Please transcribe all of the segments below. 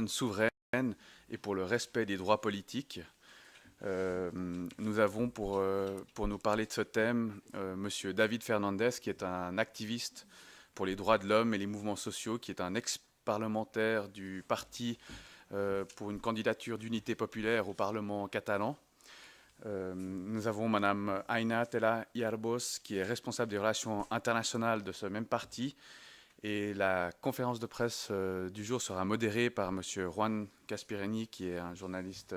souveraine et pour le respect des droits politiques. Nous avons pour nous parler de ce thème Monsieur David Fernandez, qui est un activiste pour les droits de l'homme et les mouvements sociaux, qui est un ex-parlementaire du parti pour une candidature d'unité populaire au Parlement catalan. Nous avons Madame Aina Tella Iarbos, qui est responsable des relations internationales de ce même parti. Et la conférence de presse du jour sera modérée par Monsieur Juan Caspirini, qui est un journaliste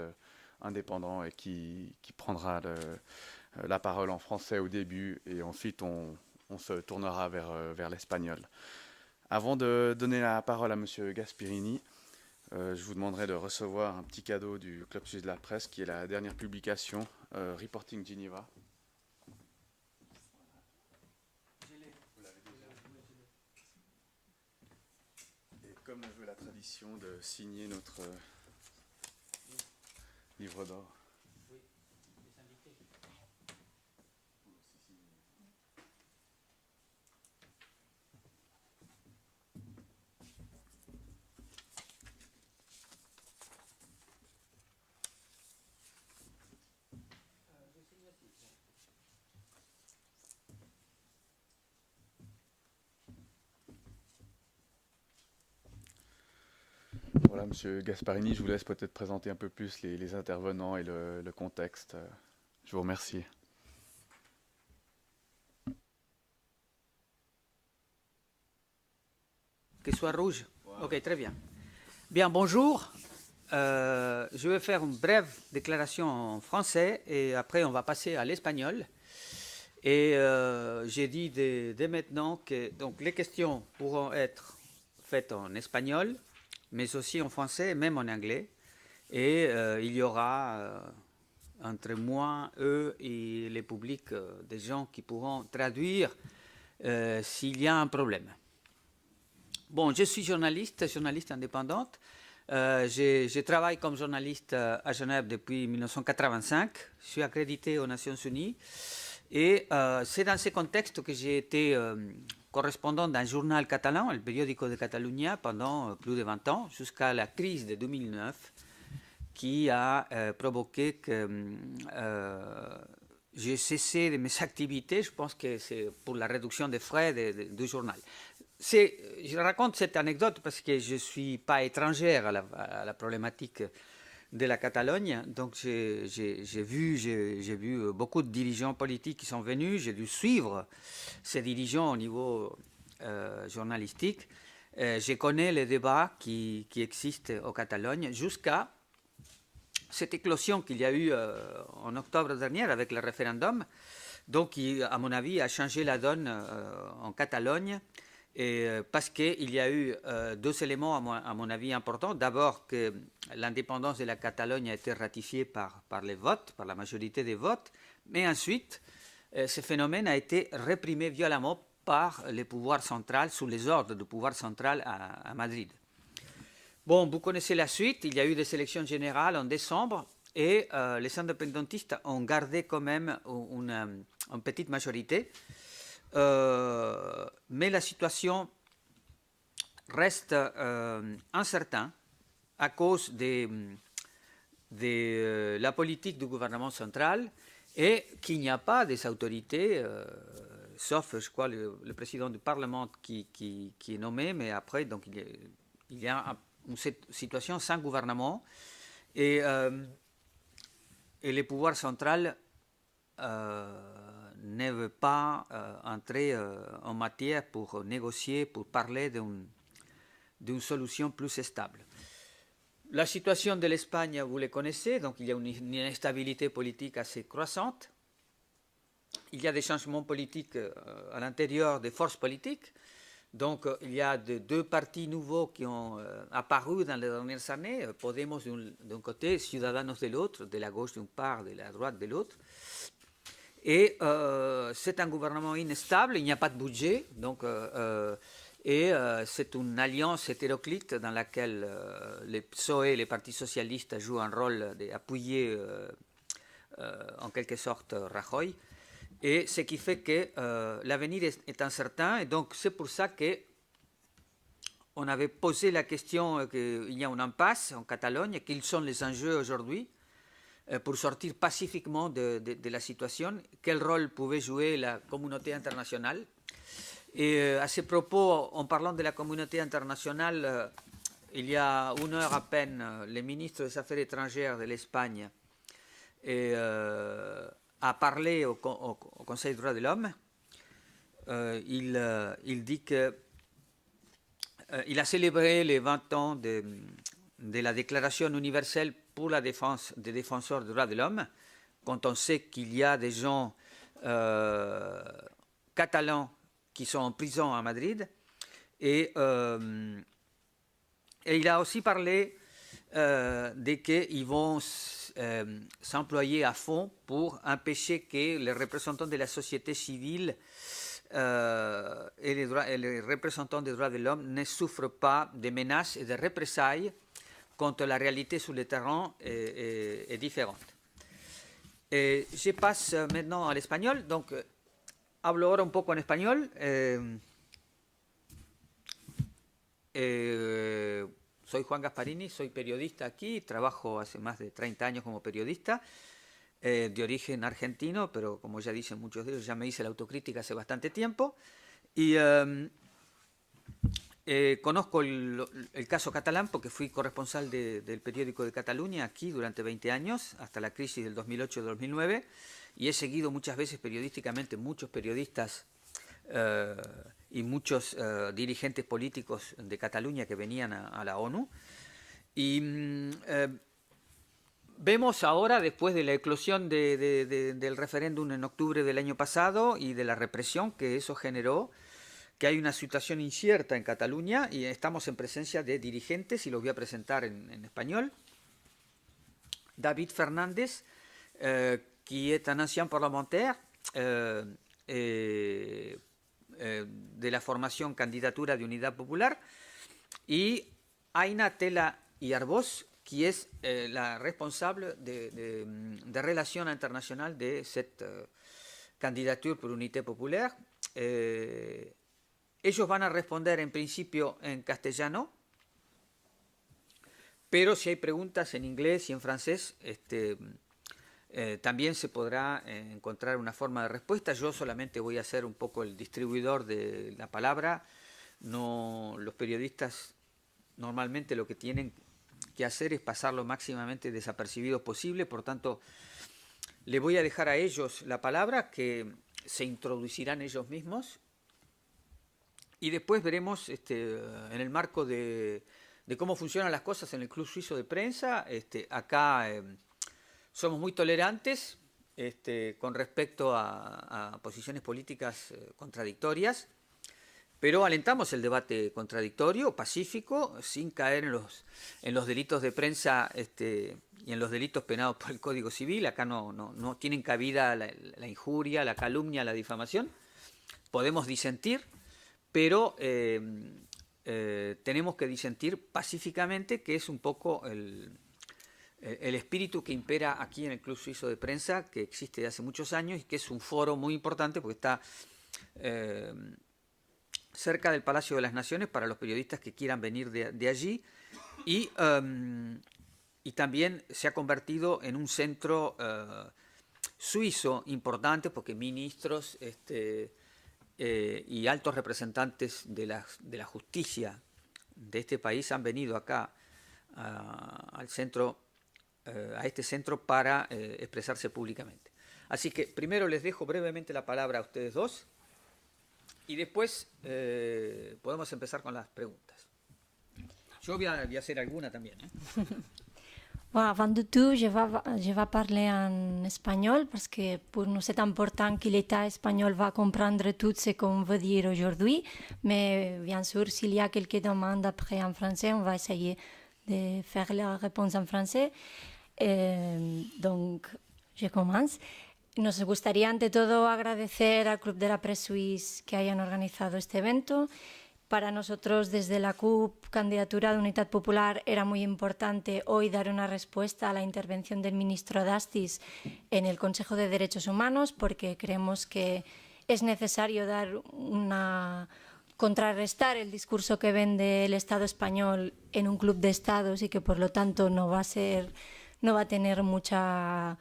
indépendant et qui prendra la parole en français au début, et ensuite on se tournera vers l'espagnol. Avant de donner la parole à Monsieur Gaspirini, je vous demanderai de recevoir un petit cadeau du Club Suisse de la Presse, qui est la dernière publication, Reporting Geneva. Et comme on veut la tradition de signer notre livre d'or. Voilà, Monsieur Gasparini, je vous laisse peut-être présenter un peu plus les intervenants et le contexte. Je vous remercie. Que soit rouge. Voilà. Ok, très bien. Bien, bonjour. Je vais faire une brève déclaration en français et après on va passer à l'espagnol. Et j'ai dit dès maintenant que donc, les questions pourront être faites en espagnol, mais aussi en français et même en anglais. Et il y aura entre moi, eux et les publics des gens qui pourront traduire s'il y a un problème. Bon, je suis journaliste indépendante. Je travaille comme journaliste à Genève depuis 1985. Je suis accrédité aux Nations Unies. Et c'est dans ce contexte que j'ai été correspondant d'un journal catalan, El Periódico de Catalunya, pendant plus de 20 ans, jusqu'à la crise de 2009, qui a provoqué que j'ai cessé de mes activités. Je pense que c'est pour la réduction des frais du journal. Je raconte cette anecdote parce que je ne suis pas étrangère à la problématique de la Catalogne. Donc j'ai vu beaucoup de dirigeants politiques qui sont venus. J'ai dû suivre ces dirigeants au niveau journalistique. Je connais les débats qui existent en Catalogne jusqu'à cette éclosion qu'il y a eu en octobre dernier avec le référendum, donc qui, à mon avis, a changé la donne en Catalogne. Et parce qu'il y a eu deux éléments, à mon avis, importants. D'abord, que l'indépendance de la Catalogne a été ratifiée par les votes, par la majorité des votes. Mais ensuite, ce phénomène a été réprimé violemment par le pouvoir central, sous les ordres du pouvoir central à Madrid. Bon, vous connaissez la suite. Il y a eu des élections générales en décembre et les indépendantistes ont gardé quand même une petite majorité. Mais la situation reste incertaine à cause de la politique du gouvernement central et qu'il n'y a pas des autorités, sauf, je crois, le président du Parlement qui est nommé, mais après, donc, il y a une situation sans gouvernement et le pouvoir central ne veut pas entrer en matière pour négocier, pour parler d'une solution plus stable. La situation de l'Espagne, vous la connaissez, donc il y a une instabilité politique assez croissante. Il y a des changements politiques à l'intérieur des forces politiques. Donc il y a deux partis nouveaux qui ont apparu dans les dernières années, Podemos d'un côté, Ciudadanos de l'autre, de la gauche d'une part, de la droite de l'autre. Et c'est un gouvernement instable, il n'y a pas de budget, donc, et c'est une alliance hétéroclite dans laquelle les PSOE, les partis socialistes, jouent un rôle d'appuyer en quelque sorte Rajoy, et ce qui fait que l'avenir est incertain, et donc c'est pour ça que on avait posé la question qu'il y a une impasse en Catalogne, quels sont les enjeux aujourd'hui pour sortir pacifiquement de la situation, quel rôle pouvait jouer la communauté internationale. Et à ce propos, en parlant de la communauté internationale, il y a une heure à peine, le ministre des Affaires étrangères de l'Espagne a parlé au Conseil des droits de l'homme. Il dit que il a célébré les 20 ans de la Déclaration universelle pour la défense des défenseurs des droits de l'homme, quand on sait qu'il y a des gens catalans qui sont en prison à Madrid. Et il a aussi parlé de qu'ils vont s'employer à fond pour empêcher que les représentants de la société civile et les représentants des droits de l'homme ne souffrent pas de menaces et de représailles quand la réalité sur le terrain est différente. Et je passe maintenant al español, donc hablo ahora un poco en español. Soy Juan Gasparini, soy periodista aquí, trabajo hace más de 30 años como periodista, de origen argentino, pero como ya dicen muchos de ellos, ya me hice la autocrítica hace bastante tiempo. Y conozco el caso catalán porque fui corresponsal del periódico de Cataluña aquí durante 20 años, hasta la crisis del 2008-2009, y he seguido muchas veces periodísticamente muchos periodistas y muchos dirigentes políticos de Cataluña que venían a la ONU. Y vemos ahora, después de la eclosión del referéndum en octubre del año pasado y de la represión que eso generó, que hay una situación incierta en Cataluña y estamos en presencia de dirigentes, y los voy a presentar en español. David Fernández, qui est un ancien parlementaire de la formación Candidatura de Unidad Popular, y Aina Tela Iarbós, qui es la responsable de relación internacional de cette Candidature pour Unité Populaire. Ellos van a responder en principio en castellano, pero si hay preguntas en inglés y en francés, también se podrá encontrar una forma de respuesta. Yo solamente voy a ser un poco el distribuidor de la palabra. No, los periodistas normalmente lo que tienen que hacer es pasar lo máximamente desapercibidos posible, por tanto le voy a dejar a ellos la palabra, que se introducirán ellos mismos, y después veremos en el marco de cómo funcionan las cosas en el Club Suizo de Prensa. Acá somos muy tolerantes con respecto a posiciones políticas contradictorias, pero alentamos el debate contradictorio, pacífico, sin caer en los delitos de prensa y en los delitos penados por el Código Civil. Acá no tienen cabida la injuria, la calumnia, la difamación. Podemos disentir, pero tenemos que disentir pacíficamente, que es un poco el espíritu que impera aquí en el Club Suizo de Prensa, que existe desde hace muchos años y que es un foro muy importante porque está cerca del Palacio de las Naciones para los periodistas que quieran venir de allí, y también se ha convertido en un centro suizo importante porque ministros y altos representantes de la justicia de este país han venido acá al centro, a este centro para expresarse públicamente. Así que primero les dejo brevemente la palabra a ustedes dos y después podemos empezar con las preguntas. Yo voy a hacer alguna también. Bon, avant de tout, je vais parler en espagnol parce que pour nous c'est important que l'État espagnol va comprendre tout ce qu'on veut dire aujourd'hui. Mais bien sûr, s'il y a quelques demandes après en français, on va essayer de faire la réponse en français. Donc, je commence. Nos gustaría ante todo agradecer al Club de la Presse Suisse que hayan organizado este evento. Para nosotros, desde la CUP, Candidatura de Unidad Popular, era muy importante hoy dar una respuesta a la intervención del ministro Dastis en el Consejo de Derechos Humanos, porque creemos que es necesario dar una contrarrestar el discurso que vende el Estado español en un club de estados y que por lo tanto no va a tener mucha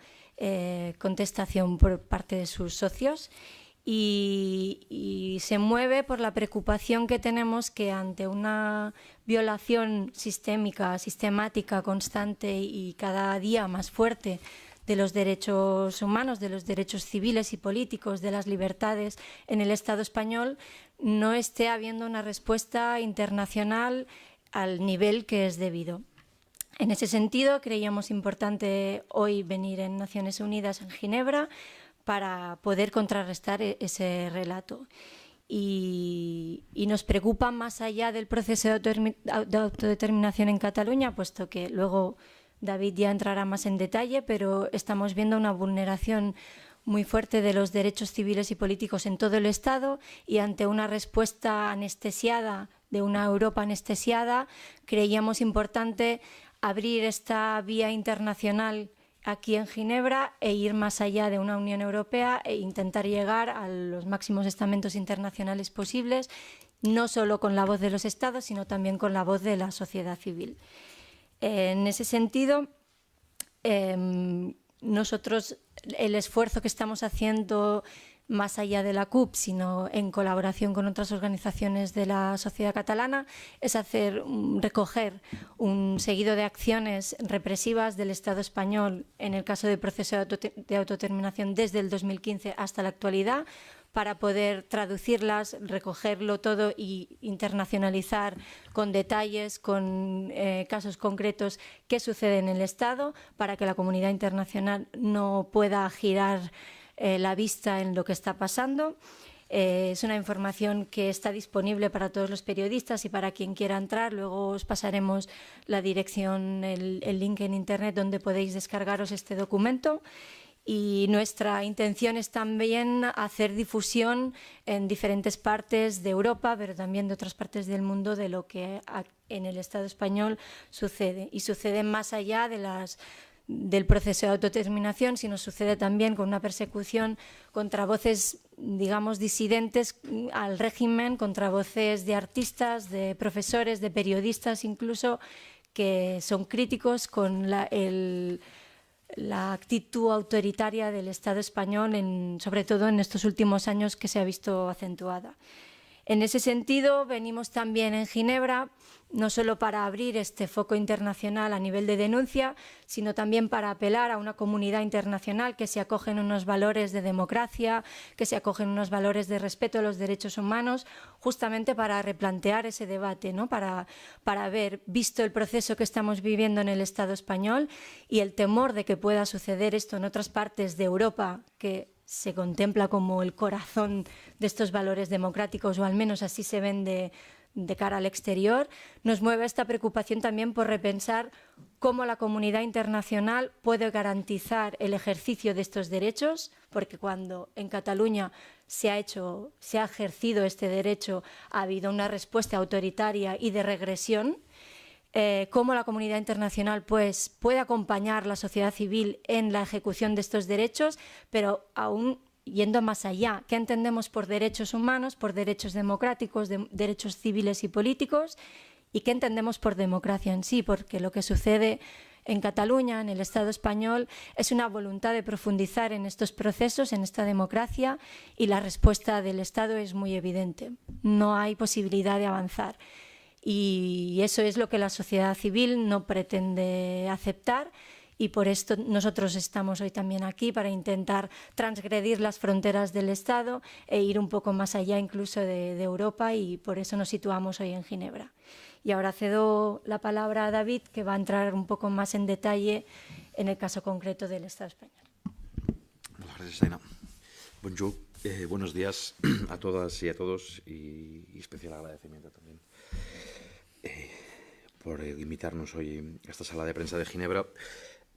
contestación por parte de sus socios. Y se mueve por la preocupación que tenemos que ante una violación sistemática, constante y cada día más fuerte de los derechos humanos, de los derechos civiles y políticos, de las libertades en el Estado español, no esté habiendo una respuesta internacional al nivel que es debido. En ese sentido, creíamos importante hoy venir en Naciones Unidas en Ginebra para poder contrarrestar ese relato. Y nos preocupa más allá del proceso de autodeterminación en Cataluña, puesto que luego David ya entrará más en detalle, pero estamos viendo una vulneración muy fuerte de los derechos civiles y políticos en todo el Estado, y ante una respuesta anestesiada de una Europa anestesiada, creíamos importante abrir esta vía internacional aquí en Ginebra e ir más allá de una Unión Europea e intentar llegar a los máximos estamentos internacionales posibles, no solo con la voz de los Estados, sino también con la voz de la sociedad civil. En ese sentido, nosotros el esfuerzo que estamos haciendo más allá de la CUP, sino en colaboración con otras organizaciones de la sociedad catalana, es recoger un seguido de acciones represivas del Estado español en el caso del proceso de autodeterminación desde el 2015 hasta la actualidad, para poder traducirlas, recogerlo todo y internacionalizar con detalles, con casos concretos qué sucede en el Estado, para que la comunidad internacional no pueda girar la vista en lo que está pasando. Es una información que está disponible para todos los periodistas y para quien quiera entrar. Luego os pasaremos la dirección, el link en internet donde podéis descargaros este documento. Y nuestra intención es también hacer difusión en diferentes partes de Europa, pero también de otras partes del mundo, de lo que en el Estado español sucede. Y sucede más allá del proceso de autodeterminación, sino sucede también con una persecución contra voces, digamos, disidentes al régimen, contra voces de artistas, de profesores, de periodistas incluso, que son críticos con la actitud autoritaria del Estado español, sobre todo en estos últimos años, que se ha visto acentuada. En ese sentido, venimos también en Ginebra, no solo para abrir este foco internacional a nivel de denuncia, sino también para apelar a una comunidad internacional que se acoge en unos valores de democracia, que se acoge en unos valores de respeto a los derechos humanos, justamente para replantear ese debate, ¿no? Para haber visto el proceso que estamos viviendo en el Estado español y el temor de que pueda suceder esto en otras partes de Europa, que se contempla como el corazón de estos valores democráticos, o al menos así se ven de cara al exterior. Nos mueve esta preocupación también por repensar cómo la comunidad internacional puede garantizar el ejercicio de estos derechos, porque cuando en Cataluña se ha ejercido este derecho, ha habido una respuesta autoritaria y de regresión. Cómo la comunidad internacional pues, puede acompañar a la sociedad civil en la ejecución de estos derechos, pero aún yendo más allá. ¿Qué entendemos por derechos humanos, por derechos democráticos, derechos civiles y políticos? ¿Y qué entendemos por democracia en sí? Porque lo que sucede en Cataluña, en el Estado español, es una voluntad de profundizar en estos procesos, en esta democracia, y la respuesta del Estado es muy evidente. No hay posibilidad de avanzar. Y eso es lo que la sociedad civil no pretende aceptar, y por esto nosotros estamos hoy también aquí, para intentar transgredir las fronteras del Estado e ir un poco más allá incluso de Europa, y por eso nos situamos hoy en Ginebra. Y ahora cedo la palabra a David, que va a entrar un poco más en detalle en el caso concreto del Estado español. Gracias, Aina. Bonjour, buenos días a todas y a todos, y especial agradecimiento también por invitarnos hoy a esta sala de prensa de Ginebra.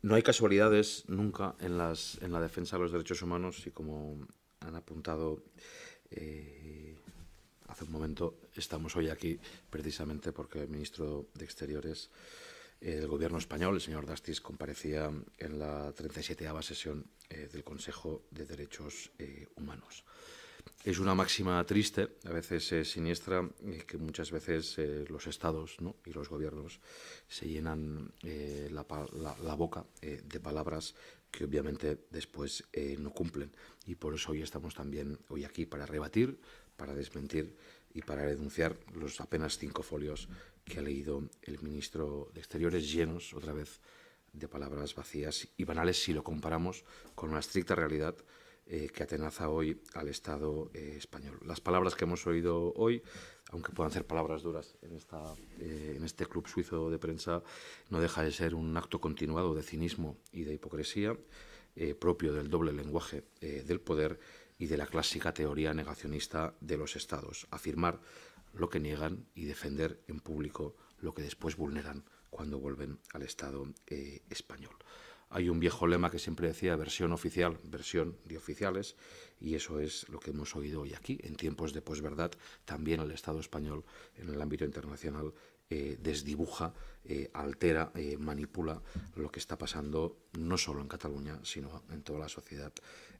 No hay casualidades nunca en la defensa de los derechos humanos, y como han apuntado hace un momento, estamos hoy aquí precisamente porque el ministro de Exteriores del Gobierno español, el señor Dastis, comparecía en la 37ª sesión del Consejo de Derechos Humanos. Es una máxima triste, a veces siniestra, que muchas veces los estados, ¿no?, y los gobiernos se llenan la boca de palabras que obviamente después no cumplen. Y por eso hoy estamos también hoy aquí para rebatir, para desmentir y para denunciar los apenas 5 folios que ha leído el ministro de Exteriores, llenos otra vez de palabras vacías y banales si lo comparamos con una estricta realidad que atenaza hoy al Estado español. Las palabras que hemos oído hoy, aunque puedan ser palabras duras en este club suizo de prensa, no deja de ser un acto continuado de cinismo y de hipocresía propio del doble lenguaje del poder y de la clásica teoría negacionista de los Estados. Afirmar lo que niegan y defender en público lo que después vulneran cuando vuelven al Estado español. Hay un viejo lema que siempre decía versión oficial, versión de oficiales, y eso es lo que hemos oído hoy aquí. En tiempos de posverdad, también el Estado español, en el ámbito internacional, desdibuja, altera, manipula lo que está pasando no solo en Cataluña, sino en toda la sociedad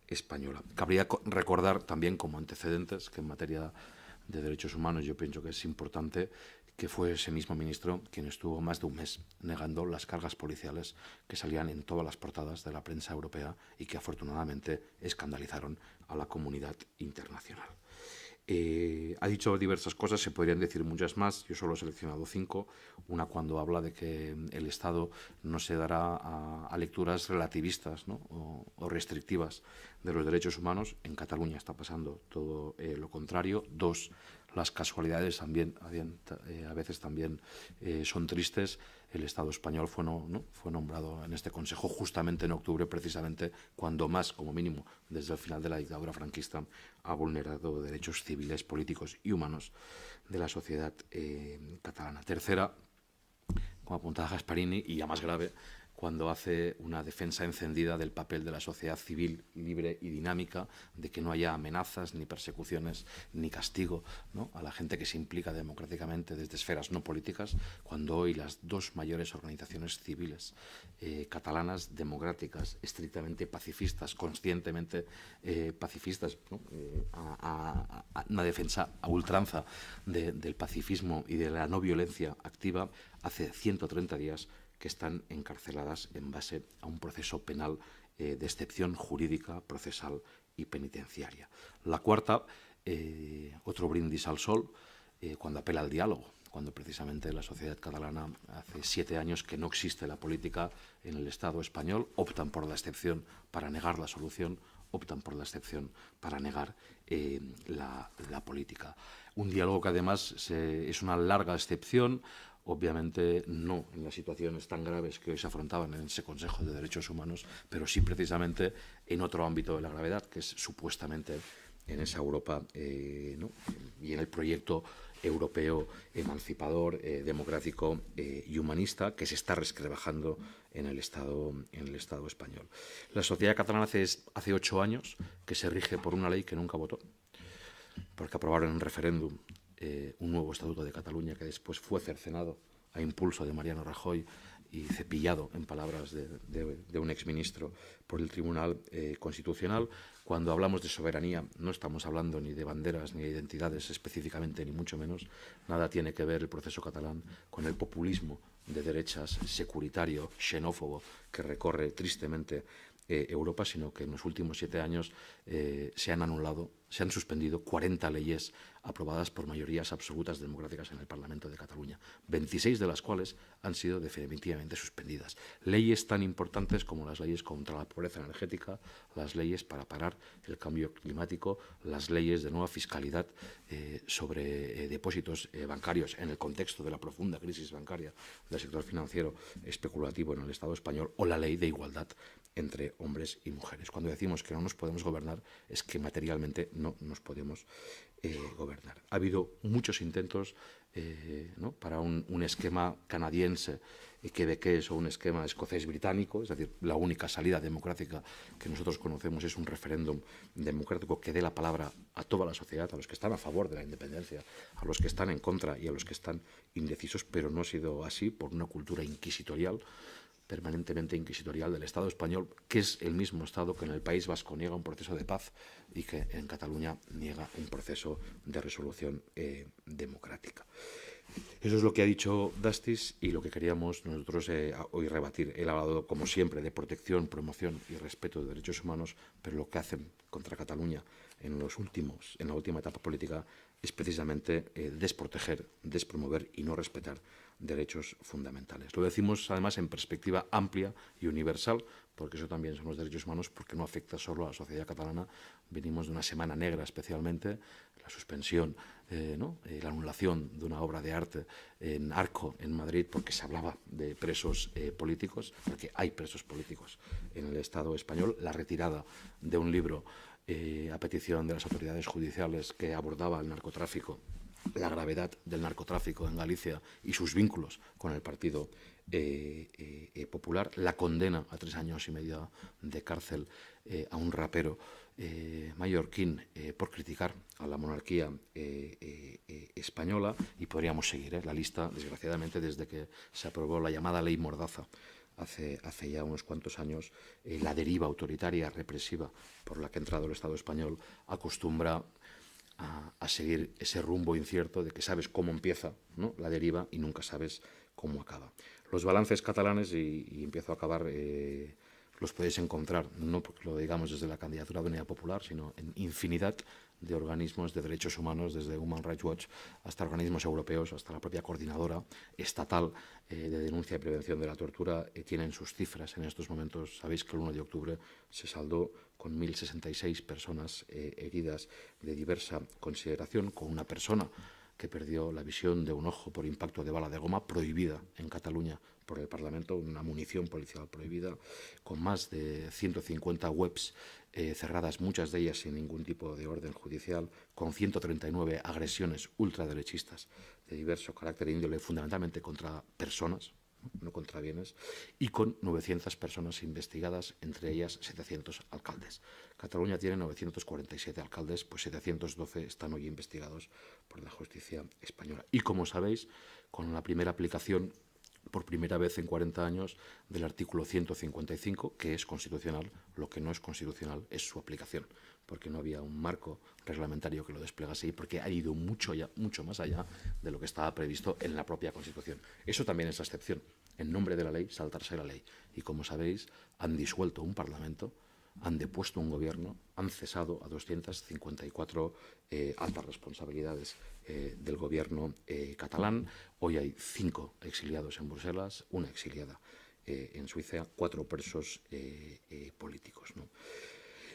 española. Cabría recordar también como antecedentes que en materia de derechos humanos yo pienso que es importante que fue ese mismo ministro quien estuvo más de un mes negando las cargas policiales que salían en todas las portadas de la prensa europea y que afortunadamente escandalizaron a la comunidad internacional. Ha dicho diversas cosas, se podrían decir muchas más, yo solo he seleccionado 5. Una cuando habla de que el Estado no se dará a lecturas relativistas, ¿no?, o restrictivas de los derechos humanos. En Cataluña está pasando todo lo contrario. 2, las casualidades también, a veces también son tristes. El Estado español fue nombrado en este Consejo justamente en octubre, precisamente cuando más, como mínimo, desde el final de la dictadura franquista, ha vulnerado derechos civiles, políticos y humanos de la sociedad catalana. Tercera, como apuntaba Gasparini, y ya más grave, cuando hace una defensa encendida del papel de la sociedad civil libre y dinámica, de que no haya amenazas, ni persecuciones, ni castigo, ¿no?, a la gente que se implica democráticamente desde esferas no políticas, cuando hoy las 2 mayores organizaciones civiles catalanas, democráticas, estrictamente pacifistas, conscientemente pacifistas, ¿no?, a una defensa a ultranza del pacifismo y de la no violencia activa, hace 130 días que están encarceladas en base a un proceso penal de excepción jurídica, procesal y penitenciaria. La cuarta, otro brindis al sol, cuando apela al diálogo, cuando precisamente la sociedad catalana hace 7 años que no existe la política en el Estado español, optan por la excepción para negar la solución, optan por la excepción para negar la política. Un diálogo que además es una larga excepción, obviamente no en las situaciones tan graves que hoy se afrontaban en ese Consejo de Derechos Humanos, pero sí precisamente en otro ámbito de la gravedad, que es supuestamente en esa Europa, ¿no?, y en el proyecto europeo emancipador, democrático y humanista que se está resquebrajando en el Estado español. La sociedad catalana hace 8 años que se rige por una ley que nunca votó, porque aprobaron en un referéndum un nuevo Estatuto de Cataluña que después fue cercenado a impulso de Mariano Rajoy y cepillado, en palabras de un exministro, por el Tribunal Constitucional. Cuando hablamos de soberanía no estamos hablando ni de banderas ni de identidades específicamente, ni mucho menos. Nada tiene que ver el proceso catalán con el populismo de derechas securitario, xenófobo, que recorre tristemente Europa, sino que en los últimos 7 años se han suspendido 40 leyes aprobadas por mayorías absolutas democráticas en el Parlamento de Cataluña, 26 de las cuales han sido definitivamente suspendidas. Leyes tan importantes como las leyes contra la pobreza energética, las leyes para parar el cambio climático, las leyes de nueva fiscalidad sobre depósitos bancarios en el contexto de la profunda crisis bancaria del sector financiero especulativo en el Estado español, o la ley de igualdad entre hombres y mujeres. Cuando decimos que no nos podemos gobernar, es que materialmente no nos podemos gobernar. Ha habido muchos intentos ¿no?, para un esquema canadiense, quebequés o un esquema escocés-británico, es decir, la única salida democrática que nosotros conocemos es un referéndum democrático que dé la palabra a toda la sociedad, a los que están a favor de la independencia, a los que están en contra y a los que están indecisos, pero no ha sido así por una cultura inquisitorial, permanentemente inquisitorial del Estado español, que es el mismo Estado que en el País Vasco niega un proceso de paz y que en Cataluña niega un proceso de resolución democrática. Eso es lo que ha dicho Dastis y lo que queríamos nosotros hoy rebatir. Él ha hablado, como siempre, de protección, promoción y respeto de derechos humanos, pero lo que hacen contra Cataluña en la última etapa política es precisamente desproteger, despromover y no respetar derechos fundamentales. Lo decimos además en perspectiva amplia y universal, porque eso también son los derechos humanos, porque no afecta solo a la sociedad catalana. Venimos de una semana negra especialmente, la suspensión, la anulación de una obra de arte en Arco, en Madrid, porque se hablaba de presos políticos, porque hay presos políticos en el Estado español, la retirada de un libro a petición de las autoridades judiciales que abordaba el narcotráfico, la gravedad del narcotráfico en Galicia y sus vínculos con el Partido Popular, la condena a 3 años y medio de cárcel a un rapero mallorquín por criticar a la monarquía española, y podríamos seguir la lista, desgraciadamente, desde que se aprobó la llamada Ley Mordaza hace ya unos cuantos años. La deriva autoritaria, represiva por la que ha entrado el Estado español acostumbra a seguir ese rumbo incierto de que sabes cómo empieza, ¿no?, la deriva y nunca sabes cómo acaba. Los balances catalanes, y empiezo a acabar, los podéis encontrar, no porque lo digamos desde la candidatura de Unidad Popular, sino en infinidad de organismos de derechos humanos, desde Human Rights Watch hasta organismos europeos, hasta la propia coordinadora estatal de denuncia y prevención de la tortura, tienen sus cifras en estos momentos. Sabéis que el 1 de octubre se saldó con 1.066 personas heridas de diversa consideración, con una persona que perdió la visión de un ojo por impacto de bala de goma, prohibida en Cataluña por el Parlamento, una munición policial prohibida, con más de 150 webs cerradas, muchas de ellas sin ningún tipo de orden judicial, con 139 agresiones ultraderechistas de diverso carácter e índole, fundamentalmente contra personas, no contra bienes, y con 900 personas investigadas, entre ellas 700 alcaldes. Cataluña tiene 947 alcaldes, pues 712 están hoy investigados por la justicia española. Y como sabéis, con la primera aplicación, por primera vez en 40 años, del artículo 155, que es constitucional, lo que no es constitucional es su aplicación, porque no había un marco reglamentario que lo desplegase y porque ha ido mucho más allá de lo que estaba previsto en la propia Constitución. Eso también es la excepción. En nombre de la ley, saltarse la ley. Y como sabéis, han disuelto un Parlamento, han depuesto un gobierno, han cesado a 254 altas responsabilidades del gobierno catalán. Hoy hay 5 exiliados en Bruselas, una exiliada en Suiza, 4 presos políticos, ¿no?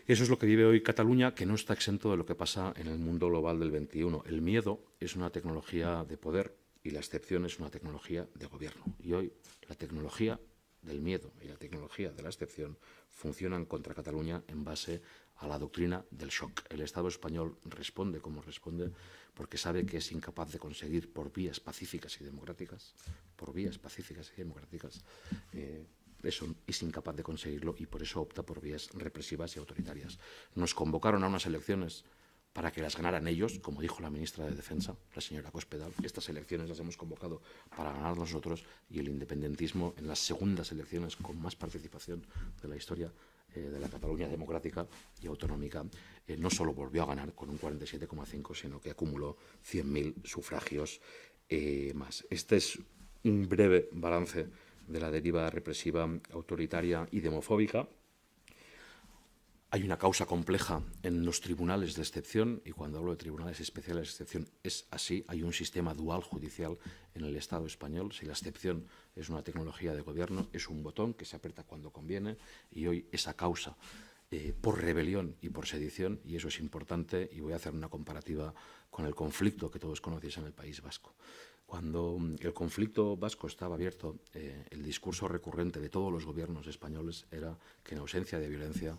Eso es lo que vive hoy Cataluña, que no está exento de lo que pasa en el mundo global del XXI. El miedo es una tecnología de poder y la excepción es una tecnología de gobierno. Y hoy la tecnología del miedo y la tecnología de la excepción funcionan contra Cataluña en base a la doctrina del shock. El Estado español responde como responde porque sabe que es incapaz de conseguir por vías pacíficas y democráticas, eso es incapaz de conseguirlo, y por eso opta por vías represivas y autoritarias. Nos convocaron a unas elecciones para que las ganaran ellos, como dijo la ministra de Defensa, la señora Cospedal. Estas elecciones las hemos convocado para ganar nosotros, y el independentismo, en las segundas elecciones con más participación de la historia de la Cataluña democrática y autonómica, no solo volvió a ganar con un 47,5, sino que acumuló 100.000 sufragios más. Este es un breve balance de la deriva represiva, autoritaria y demofóbica. Hay una causa compleja en los tribunales de excepción, y cuando hablo de tribunales especiales de excepción es así. Hay un sistema dual judicial en el Estado español. Si la excepción es una tecnología de gobierno, es un botón que se aprieta cuando conviene, y hoy esa causa por rebelión y por sedición, y eso es importante, y voy a hacer una comparativa con el conflicto que todos conocéis en el País Vasco. Cuando el conflicto vasco estaba abierto, el discurso recurrente de todos los gobiernos españoles era que en ausencia de violencia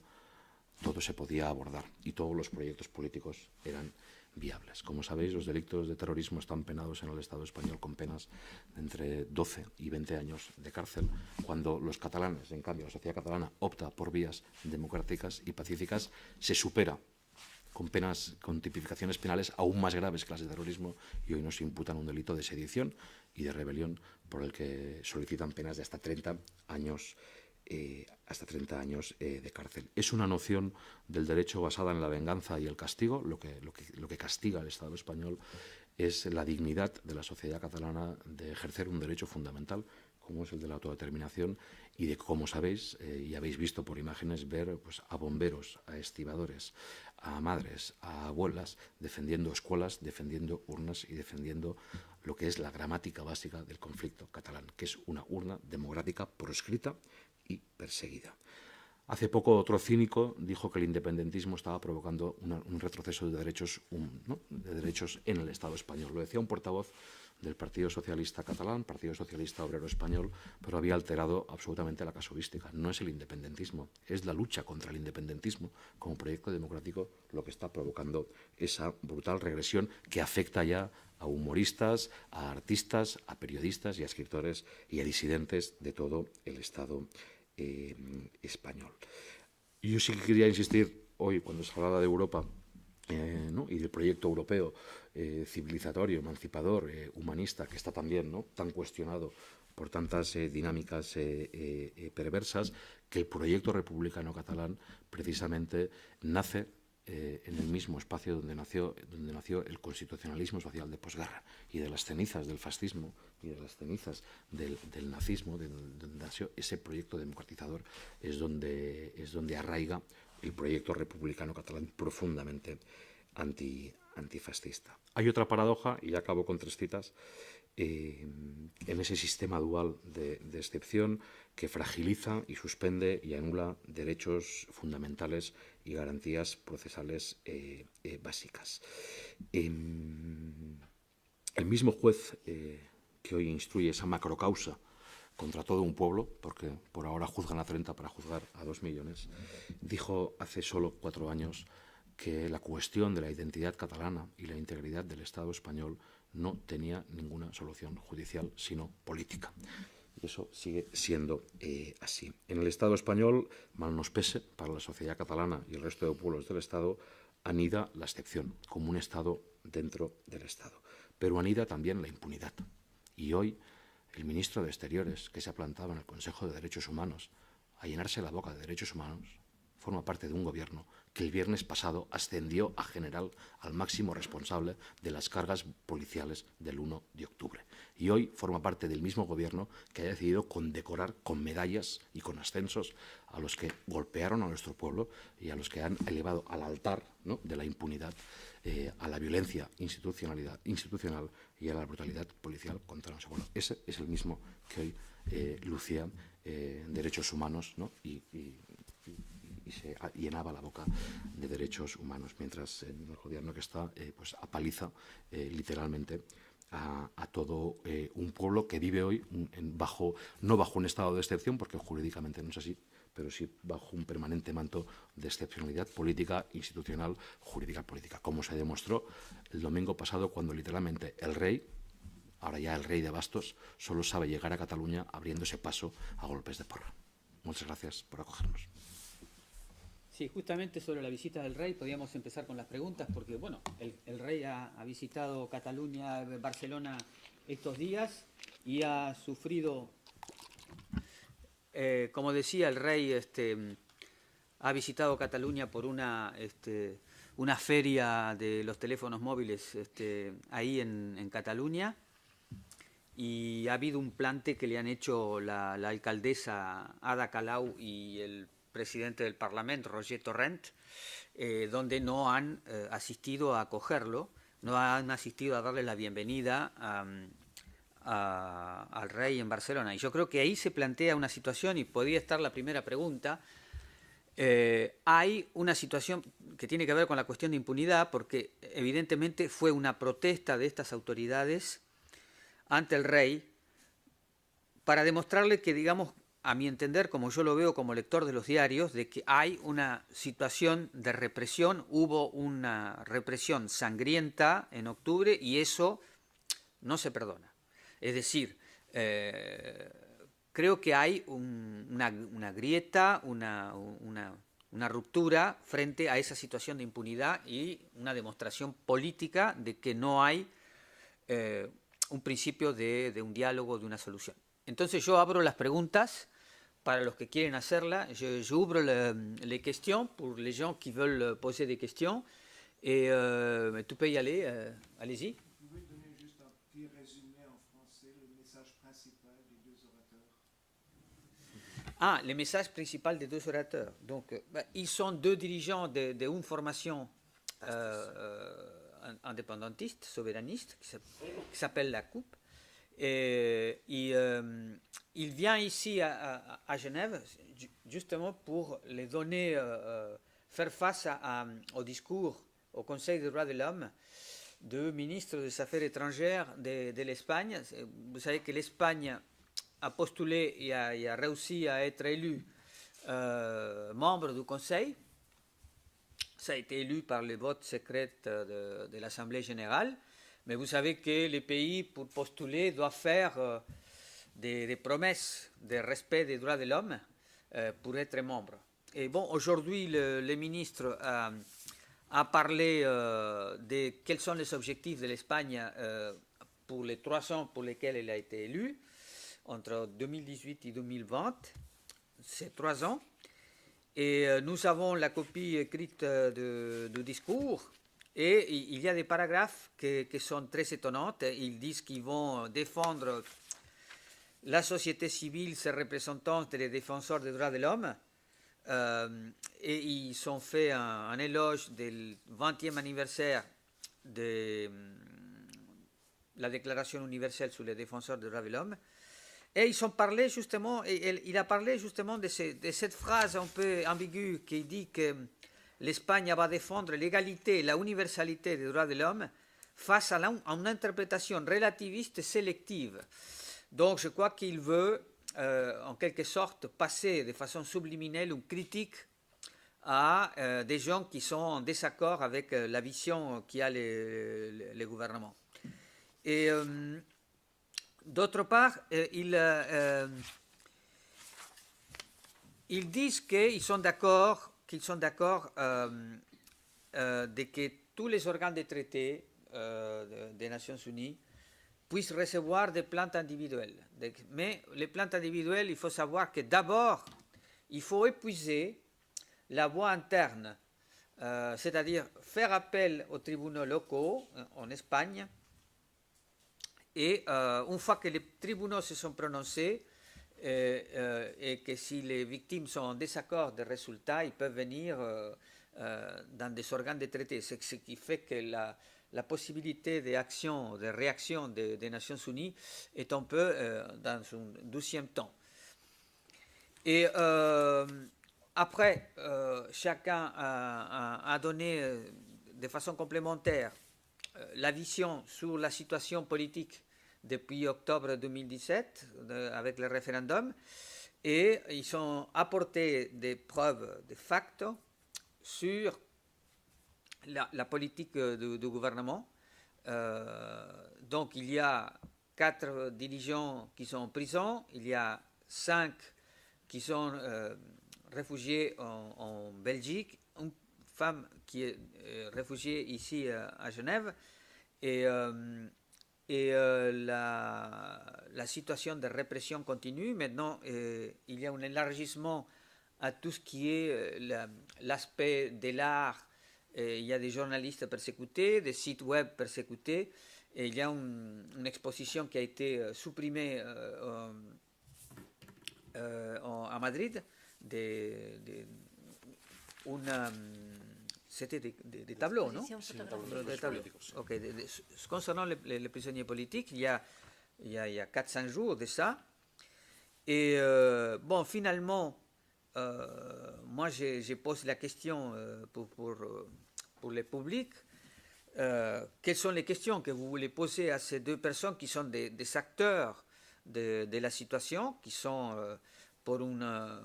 todo se podía abordar y todos los proyectos políticos eran viables. Como sabéis, los delitos de terrorismo están penados en el Estado español con penas de entre 12 y 20 años de cárcel, cuando los catalanes, en cambio, la sociedad catalana opta por vías democráticas y pacíficas, se supera con penas, con tipificaciones penales aún más graves que las de terrorismo, y hoy nos imputan un delito de sedición y de rebelión por el que solicitan penas de hasta 30 años de cárcel. Es una noción del derecho basada en la venganza y el castigo. Lo que castiga al Estado español es la dignidad de la sociedad catalana de ejercer un derecho fundamental, como es el de la autodeterminación, y de, como sabéis, y habéis visto por imágenes, ver pues, a bomberos, a estibadores, a madres, a abuelas, defendiendo escuelas, defendiendo urnas y defendiendo lo que es la gramática básica del conflicto catalán, que es una urna democrática proscrita y perseguida. Hace poco otro cínico dijo que el independentismo estaba provocando un retroceso de derechos, de derechos en el Estado español. Lo decía un portavoz del Partido Socialista Catalán, Partido Socialista Obrero Español, pero había alterado absolutamente la casuística. No es el independentismo, es la lucha contra el independentismo como proyecto democrático lo que está provocando esa brutal regresión que afecta ya a humoristas, a artistas, a periodistas y a escritores y a disidentes de todo el Estado español. Yo sí que quería insistir hoy, cuando se hablaba de Europa y del proyecto europeo civilizatorio, emancipador, humanista, que está también tan cuestionado por tantas dinámicas perversas, que el proyecto republicano catalán precisamente nace en el mismo espacio donde nació el constitucionalismo social de posguerra, y de las cenizas del fascismo y de las cenizas del nazismo, donde nació ese proyecto democratizador, es donde arraiga el proyecto republicano catalán profundamente antifascista. Hay otra paradoja, y ya acabo con 3 citas, en ese sistema dual de excepción que fragiliza y suspende y anula derechos fundamentales y garantías procesales básicas. El mismo juez que hoy instruye esa macrocausa contra todo un pueblo, porque por ahora juzgan a 30 para juzgar a 2 millones, dijo hace solo 4 años que la cuestión de la identidad catalana y la integridad del Estado español no tenía ninguna solución judicial, sino política. Y eso sigue siendo así. En el Estado español, mal nos pese, para la sociedad catalana y el resto de pueblos del Estado, anida la excepción, como un Estado dentro del Estado. Pero anida también la impunidad. Y hoy, el ministro de Exteriores, que se ha plantado en el Consejo de Derechos Humanos a llenarse la boca de derechos humanos, forma parte de un gobierno que el viernes pasado ascendió a general, al máximo responsable de las cargas policiales del 1 de octubre. Y hoy forma parte del mismo gobierno que ha decidido condecorar con medallas y con ascensos a los que golpearon a nuestro pueblo y a los que han elevado al altar de la impunidad, a la violencia institucional y a la brutalidad policial contra nuestro pueblo. Ese es el mismo que hoy lucía derechos humanos y se llenaba la boca de derechos humanos, mientras el gobierno que está pues apaliza literalmente a todo un pueblo que vive hoy no bajo un estado de excepción, porque jurídicamente no es así, pero sí bajo un permanente manto de excepcionalidad política, institucional, jurídica, política, como se demostró el domingo pasado, cuando literalmente el rey, ahora ya el rey de bastos, solo sabe llegar a Cataluña abriéndose paso a golpes de porra. Muchas gracias por acogernos. Sí, justamente sobre la visita del rey podríamos empezar con las preguntas, porque bueno, el rey ha visitado Cataluña, Barcelona estos días y ha sufrido, como decía el rey, ha visitado Cataluña por una feria de los teléfonos móviles ahí en Cataluña, y ha habido un plante que le han hecho la alcaldesa Ada Colau y el presidente del Parlamento, Roger Torrent, donde no han asistido a acogerlo, no han asistido a darle la bienvenida al rey en Barcelona. Y yo creo que ahí se plantea una situación, y podría estar la primera pregunta. Hay una situación que tiene que ver con la cuestión de impunidad, porque evidentemente fue una protesta de estas autoridades ante el rey para demostrarle que, digamos, a mi entender, como yo lo veo como lector de los diarios, de que hay una situación de represión, hubo una represión sangrienta en octubre y eso no se perdona. Es decir, creo que hay una grieta, una ruptura frente a esa situación de impunidad y una demostración política de que no hay un principio de un diálogo, de una solución. Entonces yo abro las preguntas para los que quieren hacerla. J'ouvre les questions pour les gens qui veulent poser des questions. Et tu peux y aller, allez-y. Vous pouvez donner juste un petit résumé en français, le message principal des deux orateurs? Ah, le message principal des deux orateurs. Donc, ils sont deux dirigeants d'une formation indépendantiste, souverainiste, qui s'appelle la COUP. Et il vient ici à Genève justement pour les donner, faire face au discours au Conseil des droits de l'homme du ministre des Affaires étrangères de l'Espagne. Vous savez que l'Espagne a postulé et a réussi à être élu membre du Conseil. Ça a été élu par le vote secret de l'Assemblée générale. Mais vous savez que les pays, pour postuler, doivent faire des promesses de respect des droits de l'homme pour être membre. Et bon, aujourd'hui, le ministre a parlé de quels sont les objectifs de l'Espagne pour les 3 ans pour lesquels elle a été élue, entre 2018 et 2020, ces 3 ans. Et nous avons la copie écrite du discours. Et il y a des paragraphes qui sont très étonnants. Ils disent qu'ils vont défendre la société civile, ses représentants et les défenseurs des droits de l'homme. Et ils ont fait un éloge du 20e anniversaire de la Déclaration universelle sur les défenseurs des droits de l'homme. Et ils ont parlé justement, il a parlé justement de cette phrase un peu ambiguë qui dit que l'Espagne va défendre l'égalité et la universalité des droits de l'homme face à une interprétation relativiste sélective. Donc je crois qu'il veut, en quelque sorte, passer de façon subliminale une critique à des gens qui sont en désaccord avec la vision qu'a le gouvernement. Et d'autre part, ils disent qu'ils sont d'accord de que tous les organes de traité des Nations Unies puissent recevoir des plaintes individuelles. Mais les plaintes individuelles, il faut savoir que d'abord, il faut épuiser la voie interne, c'est-à-dire faire appel aux tribunaux locaux en Espagne, et une fois que les tribunaux se sont prononcés, et que si les victimes sont en désaccord des résultats, ils peuvent venir dans des organes de traité. C'est ce qui fait que la possibilité d'action, de réaction des Nations Unies est un peu dans un 12e temps. Et après, chacun a donné de façon complémentaire la vision sur la situation politique depuis octobre 2017 avec le référendum, et ils ont apporté des preuves de facto sur la politique du gouvernement. Donc il y a 4 dirigeants qui sont en prison, il y a 5 qui sont réfugiés en Belgique, une femme qui est réfugiée ici à Genève, et la situation de répression continue. Maintenant, il y a un élargissement à tout ce qui est l'aspect de l'art. Il y a des journalistes persécutés, des sites web persécutés, et il y a une exposition qui a été supprimée à Madrid, c'était des tableaux, non? Des tableaux. Okay. Concernant les prisonniers politiques, il y a 4-5 jours de ça. Et bon, finalement, moi, je pose la question pour le public. Quelles sont les questions que vous voulez poser à ces 2 personnes qui sont des acteurs de la situation, qui sont pour un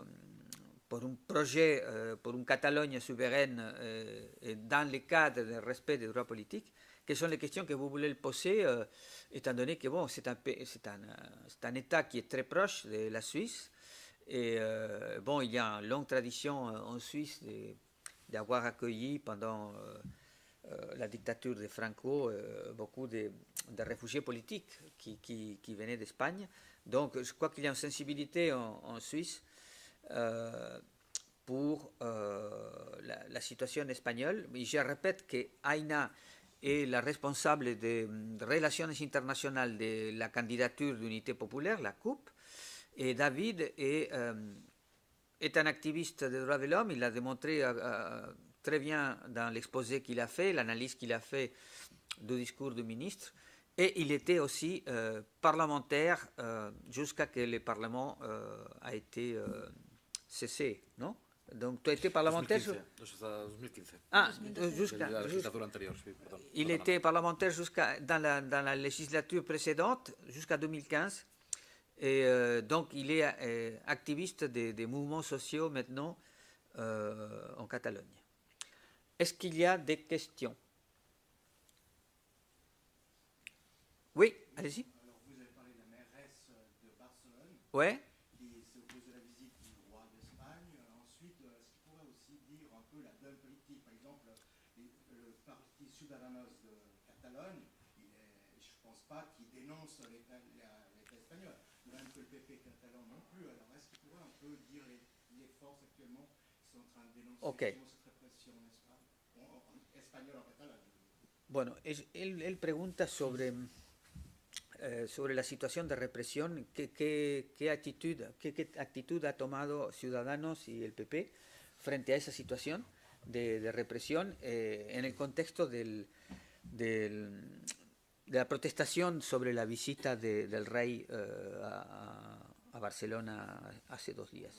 projet, pour une Catalogne souveraine dans le cadre du respect des droits politiques? Quelles sont les questions que vous voulez poser, étant donné que bon, c'est un État qui est très proche de la Suisse, et bon, il y a une longue tradition en Suisse d'avoir accueilli pendant la dictature de Franco beaucoup de réfugiés politiques qui venaient d'Espagne. Donc je crois qu'il y a une sensibilité en Suisse pour la situation espagnole. Et je répète que Aina est la responsable des relations internationales de la candidature d'unité populaire, la CUP, et David est un activiste des droits de l'homme. Il l'a démontré très bien dans l'exposé qu'il a fait, l'analyse qu'il a fait du discours du ministre. Et il était aussi parlementaire jusqu'à ce que le Parlement a été cessé, non? Donc, tu as été parlementaire 2015, hasta 2015. Ah, La legislatura anterior, sí, perdón. il était parlementaire dans la législature précédente, jusqu'à 2015. Et donc, il est activiste des mouvements sociaux maintenant en Catalogne. Est-ce qu'il y a des questions? Oui, allez-y. Alors, vous avez parlé de la mairesse de Barcelone Ouais. qui s'est opposée à la visite du roi d'Espagne. Ensuite, est-ce qu'il pourrait aussi dire un peu la donne politique? Par exemple, le parti Ciudadanos de Catalogne, je ne pense pas qu'il dénonce l'État espagnol, même que le PP catalan non plus. Alors, est-ce qu'il pourrait un peu dire les forces actuellement qui sont en train de dénoncer cette répression espagnole en Catalogne? Bueno, él pregunta sobre la situación de represión, qué actitud ha tomado Ciudadanos y el PP frente a esa situación de represión en el contexto de la protestación sobre la visita del rey a Barcelona hace 2 días.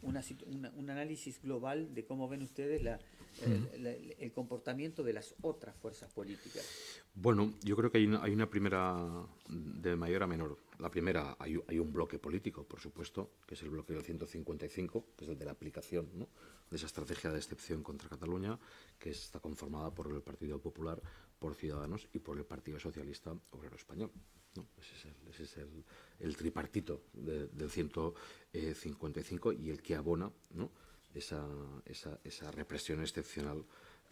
Un análisis global de cómo ven ustedes el comportamiento de las otras fuerzas políticas. Bueno, yo creo que hay una primera de mayor a menor. La primera, hay un bloque político, por supuesto, que es el bloque del 155, que es el de la aplicación, ¿no?, de esa estrategia de excepción contra Cataluña, que está conformada por el Partido Popular, por Ciudadanos y por el Partido Socialista Obrero Español, ¿no? Ese es el tripartito del 155 y el que abona, ¿no?, esa represión excepcional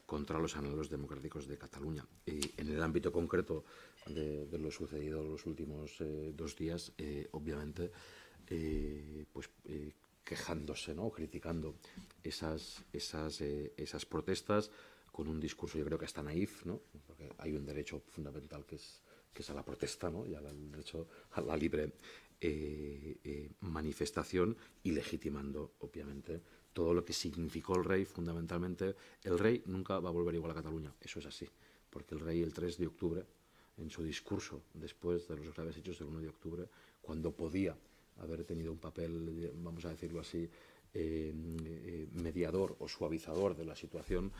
contra los anhelos democráticos de Cataluña. Y en el ámbito concreto de lo sucedido en los últimos 2 días, obviamente, quejándose, ¿no?, criticando esas protestas con un discurso, yo creo que hasta naif, ¿no?, porque hay un derecho fundamental que es a la protesta, ¿no?, y al derecho a la libre manifestación, y legitimando, obviamente, todo lo que significó el rey. Fundamentalmente, el rey nunca va a volver igual a Cataluña, eso es así, porque el rey el 3 de octubre, en su discurso después de los graves hechos del 1 de octubre, cuando podía haber tenido un papel, vamos a decirlo así, mediador o suavizador de la situación,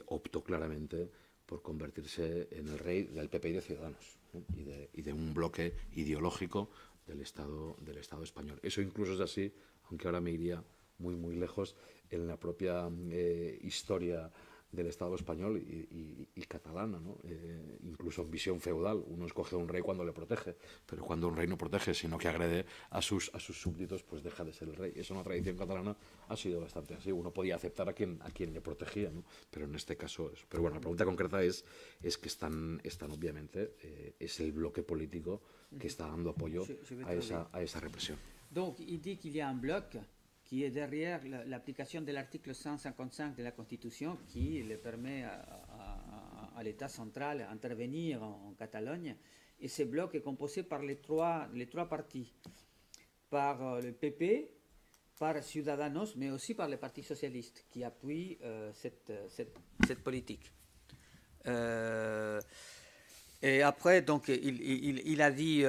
optó claramente por convertirse en el rey del PP y de Ciudadanos, ¿no?, y de un bloque ideológico del Estado español. Eso incluso es así, aunque ahora me iría muy, muy lejos, en la propia historia del Estado español y catalana, ¿no? Incluso en visión feudal. Uno escoge a un rey cuando le protege, pero cuando un rey no protege, sino que agrede a sus súbditos, pues deja de ser el rey. Eso en la tradición catalana ha sido bastante así. Uno podía aceptar a quien le protegía, ¿no?, pero en este caso es. Pero bueno, la pregunta concreta es que están obviamente, es el bloque político que está dando apoyo a esa represión. Donc, il dit qu'il y a un bloc qui est derrière l'application de l'article 155 de la Constitution qui le permet à l'État central d'intervenir en Catalogne. Et ce bloc est composé par les trois partis, par le PP, par Ciudadanos, mais aussi par le Parti socialiste qui appuie cette politique. Et après, donc, il a dit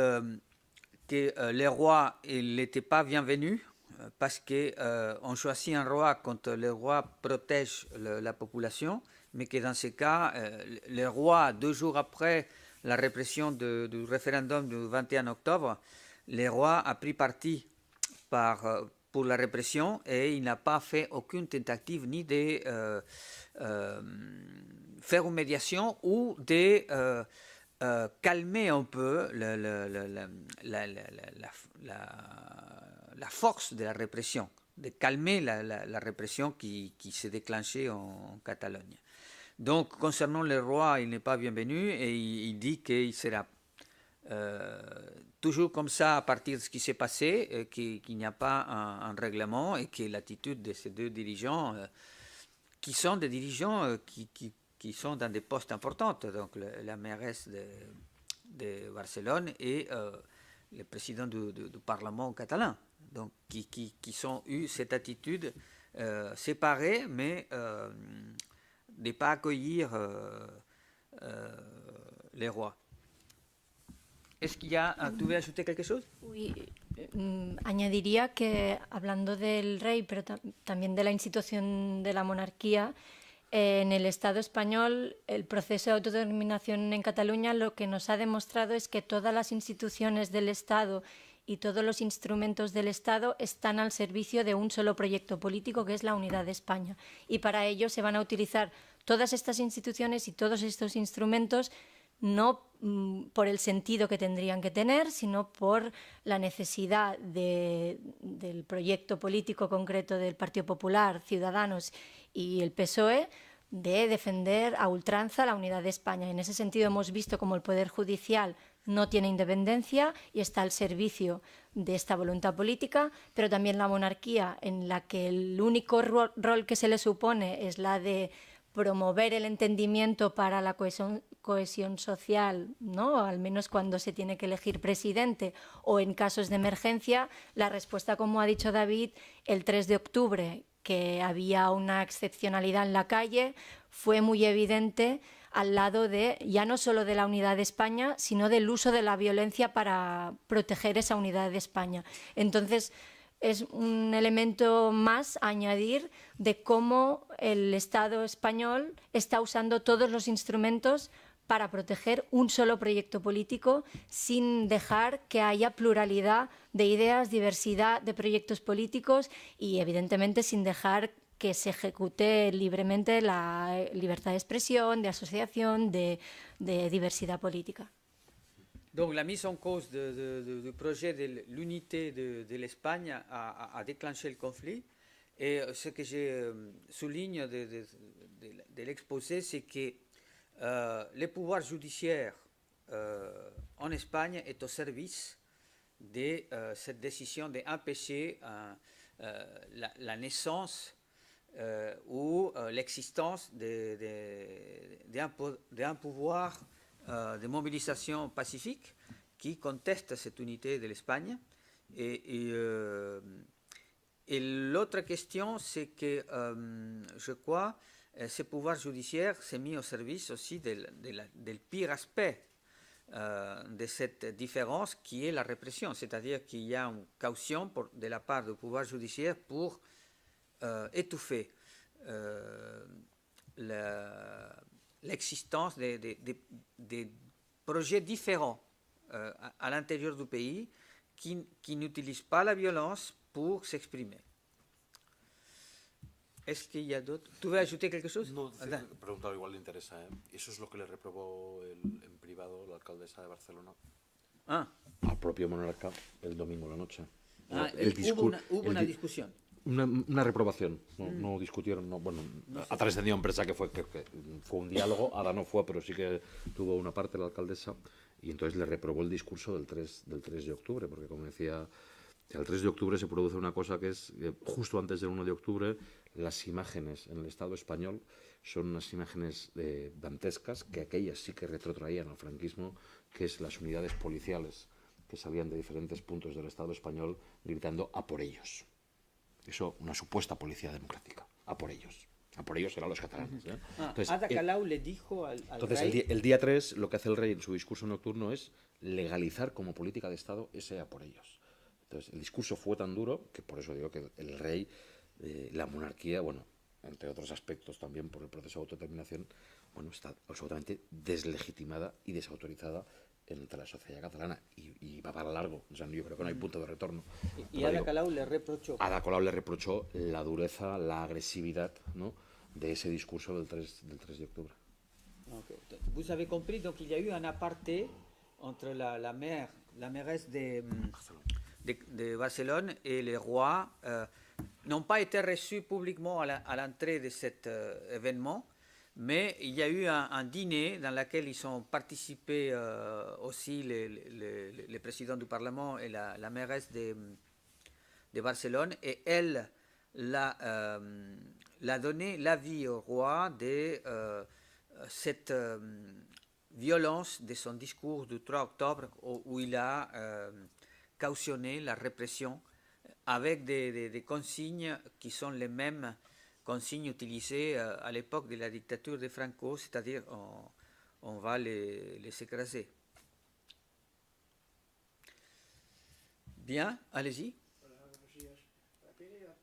que le roi n'était pas bienvenu parce qu'on choisit un roi quand le roi protège la population, mais que dans ce cas, le roi, 2 jours après la répression du référendum du 21 octobre, le roi a pris parti pour la répression et il n'a pas fait aucune tentative ni de faire une médiation ou de calmer un peu la force de la répression, de calmer la répression qui s'est déclenchée en Catalogne. Donc, concernant le roi, il n'est pas bienvenu et il dit qu'il sera toujours comme ça, à partir de ce qui s'est passé, qu'il n'y a pas un règlement et que l'attitude de ces deux dirigeants, qui sont des dirigeants qui sont dans des postes importants, donc la mairesse de Barcelone et le président du Parlement catalan, donc qui ont eu cette attitude séparée, mais de ne pas accueillir les rois. ¿Es que ya tú veux ajouter quelque chose? Oui, añadiría que hablando del rey, pero también de la institución de la monarquía, en el Estado español, el proceso de autodeterminación en Cataluña lo que nos ha demostrado es que todas las instituciones del Estado y todos los instrumentos del Estado están al servicio de un solo proyecto político, que es la unidad de España. Y para ello se van a utilizar todas estas instituciones y todos estos instrumentos no por el sentido que tendrían que tener, sino por la necesidad del proyecto político concreto del Partido Popular, Ciudadanos y el PSOE de defender a ultranza la unidad de España. En ese sentido hemos visto cómo el Poder Judicial no tiene independencia y está al servicio de esta voluntad política, pero también la monarquía, en la que el único rol que se le supone es la de promover el entendimiento para la cohesión social, ¿no? Al menos cuando se tiene que elegir presidente o en casos de emergencia. La respuesta, como ha dicho David, el 3 de octubre, que había una excepcionalidad en la calle, fue muy evidente al lado de, ya no solo de la unidad de España, sino del uso de la violencia para proteger esa unidad de España. Entonces, es un elemento más a añadir de cómo el Estado español está usando todos los instrumentos para proteger un solo proyecto político sin dejar que haya pluralidad de ideas, diversidad de proyectos políticos y, evidentemente, sin dejar que se ejecute libremente la libertad de expresión, de asociación, de diversidad política. Donc la mise en cause du projet de l'unité de l'Espagne a déclenché le conflit. Et ce que je souligne de l'exposé, c'est que le pouvoir judiciaire en Espagne est au service de cette décision d'empêcher la naissance ou l'existence d'un pouvoir de mobilisation pacifique qui conteste cette unité de l'Espagne. Et l'autre question, c'est que je crois ce pouvoir judiciaire s'est mis au service aussi del pire aspect de cette différence qui est la répression, c'est-à-dire qu'il y a une caution de la part du pouvoir judiciaire pour étouffer l'existence des projets différents à l'intérieur du pays qui n'utilisent pas la violence pour s'exprimer. ¿Es que ya ¿Tú vas a ajouter quelque chose? No, preguntaba, igual le interesa. ¿Eso es lo que le reprobó en privado la alcaldesa de Barcelona al propio monarca el domingo a la noche? Hubo una discusión. Una reprobación, no discutieron, ha trascendido en prensa que fue un diálogo, Ada no fue, pero sí que tuvo una parte la alcaldesa, y entonces le reprobó el discurso del 3 de octubre, porque como decía, el 3 de octubre se produce una cosa que es, justo antes del 1 de octubre, las imágenes en el Estado español son unas imágenes dantescas, que aquellas sí que retrotraían al franquismo, que es las unidades policiales que salían de diferentes puntos del Estado español gritando "a por ellos". Eso, una supuesta policía democrática. A por ellos. A por ellos eran los catalanes. ¿Eh? Entonces, Ada Colau le dijo al rey... el día 3, lo que hace el rey en su discurso nocturno es legalizar como política de Estado ese a por ellos. Entonces, el discurso fue tan duro que por eso digo que el rey, la monarquía, bueno, entre otros aspectos también por el proceso de autodeterminación, bueno, está absolutamente deslegitimada y desautorizada entre la sociedad catalana y va para largo. O sea, yo creo que no hay punto de retorno. Y Ada Colau le reprochó. Ada Colau le reprochó la dureza, la agresividad, ¿no?, de ese discurso del 3 de octubre. Okay. Vous avez compris, donc il y a eu un aparté entre la mairesse de Barcelone et les rois n'ont pas été reçus publiquement à l'entrée de cet événement, Mais il y a eu un dîner dans lequel ils ont participé aussi les présidents du Parlement et la mairesse de Barcelone, et elle l'a donné l'avis au roi de cette violence de son discours du 3 octobre où il a cautionné la répression avec des consignes qui sont les mêmes consignes utilisées à l'époque de la dictature de Franco, c'est-à-dire on va les écraser. Bien, allez-y. Quería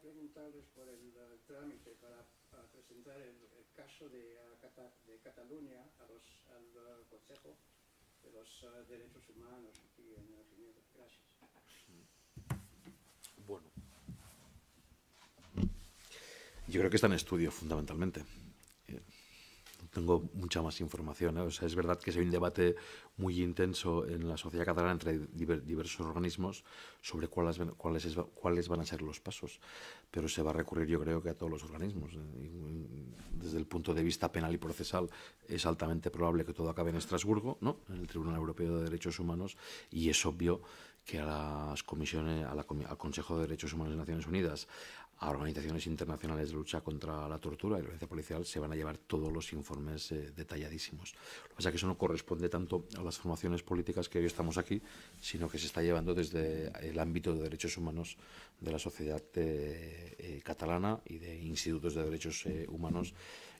preguntarles por el trámite para presentar el caso de Cataluña al Consejo de los Derechos Humanos aquí en Ginebra. Gracias. Bueno, yo creo que está en estudio fundamentalmente. No tengo mucha más información, ¿eh? O sea, es verdad que hay un debate muy intenso en la sociedad catalana entre diversos organismos sobre cuáles van a ser los pasos, pero se va a recurrir, yo creo, que a todos los organismos. Desde el punto de vista penal y procesal es altamente probable que todo acabe en Estrasburgo, ¿no?, en el Tribunal Europeo de Derechos Humanos, y es obvio que a las comisiones, al Consejo de Derechos Humanos de Naciones Unidas, a organizaciones internacionales de lucha contra la tortura y la violencia policial, se van a llevar todos los informes detalladísimos. Lo que pasa es que eso no corresponde tanto a las formaciones políticas que hoy estamos aquí, sino que se está llevando desde el ámbito de derechos humanos de la sociedad catalana y de institutos de derechos humanos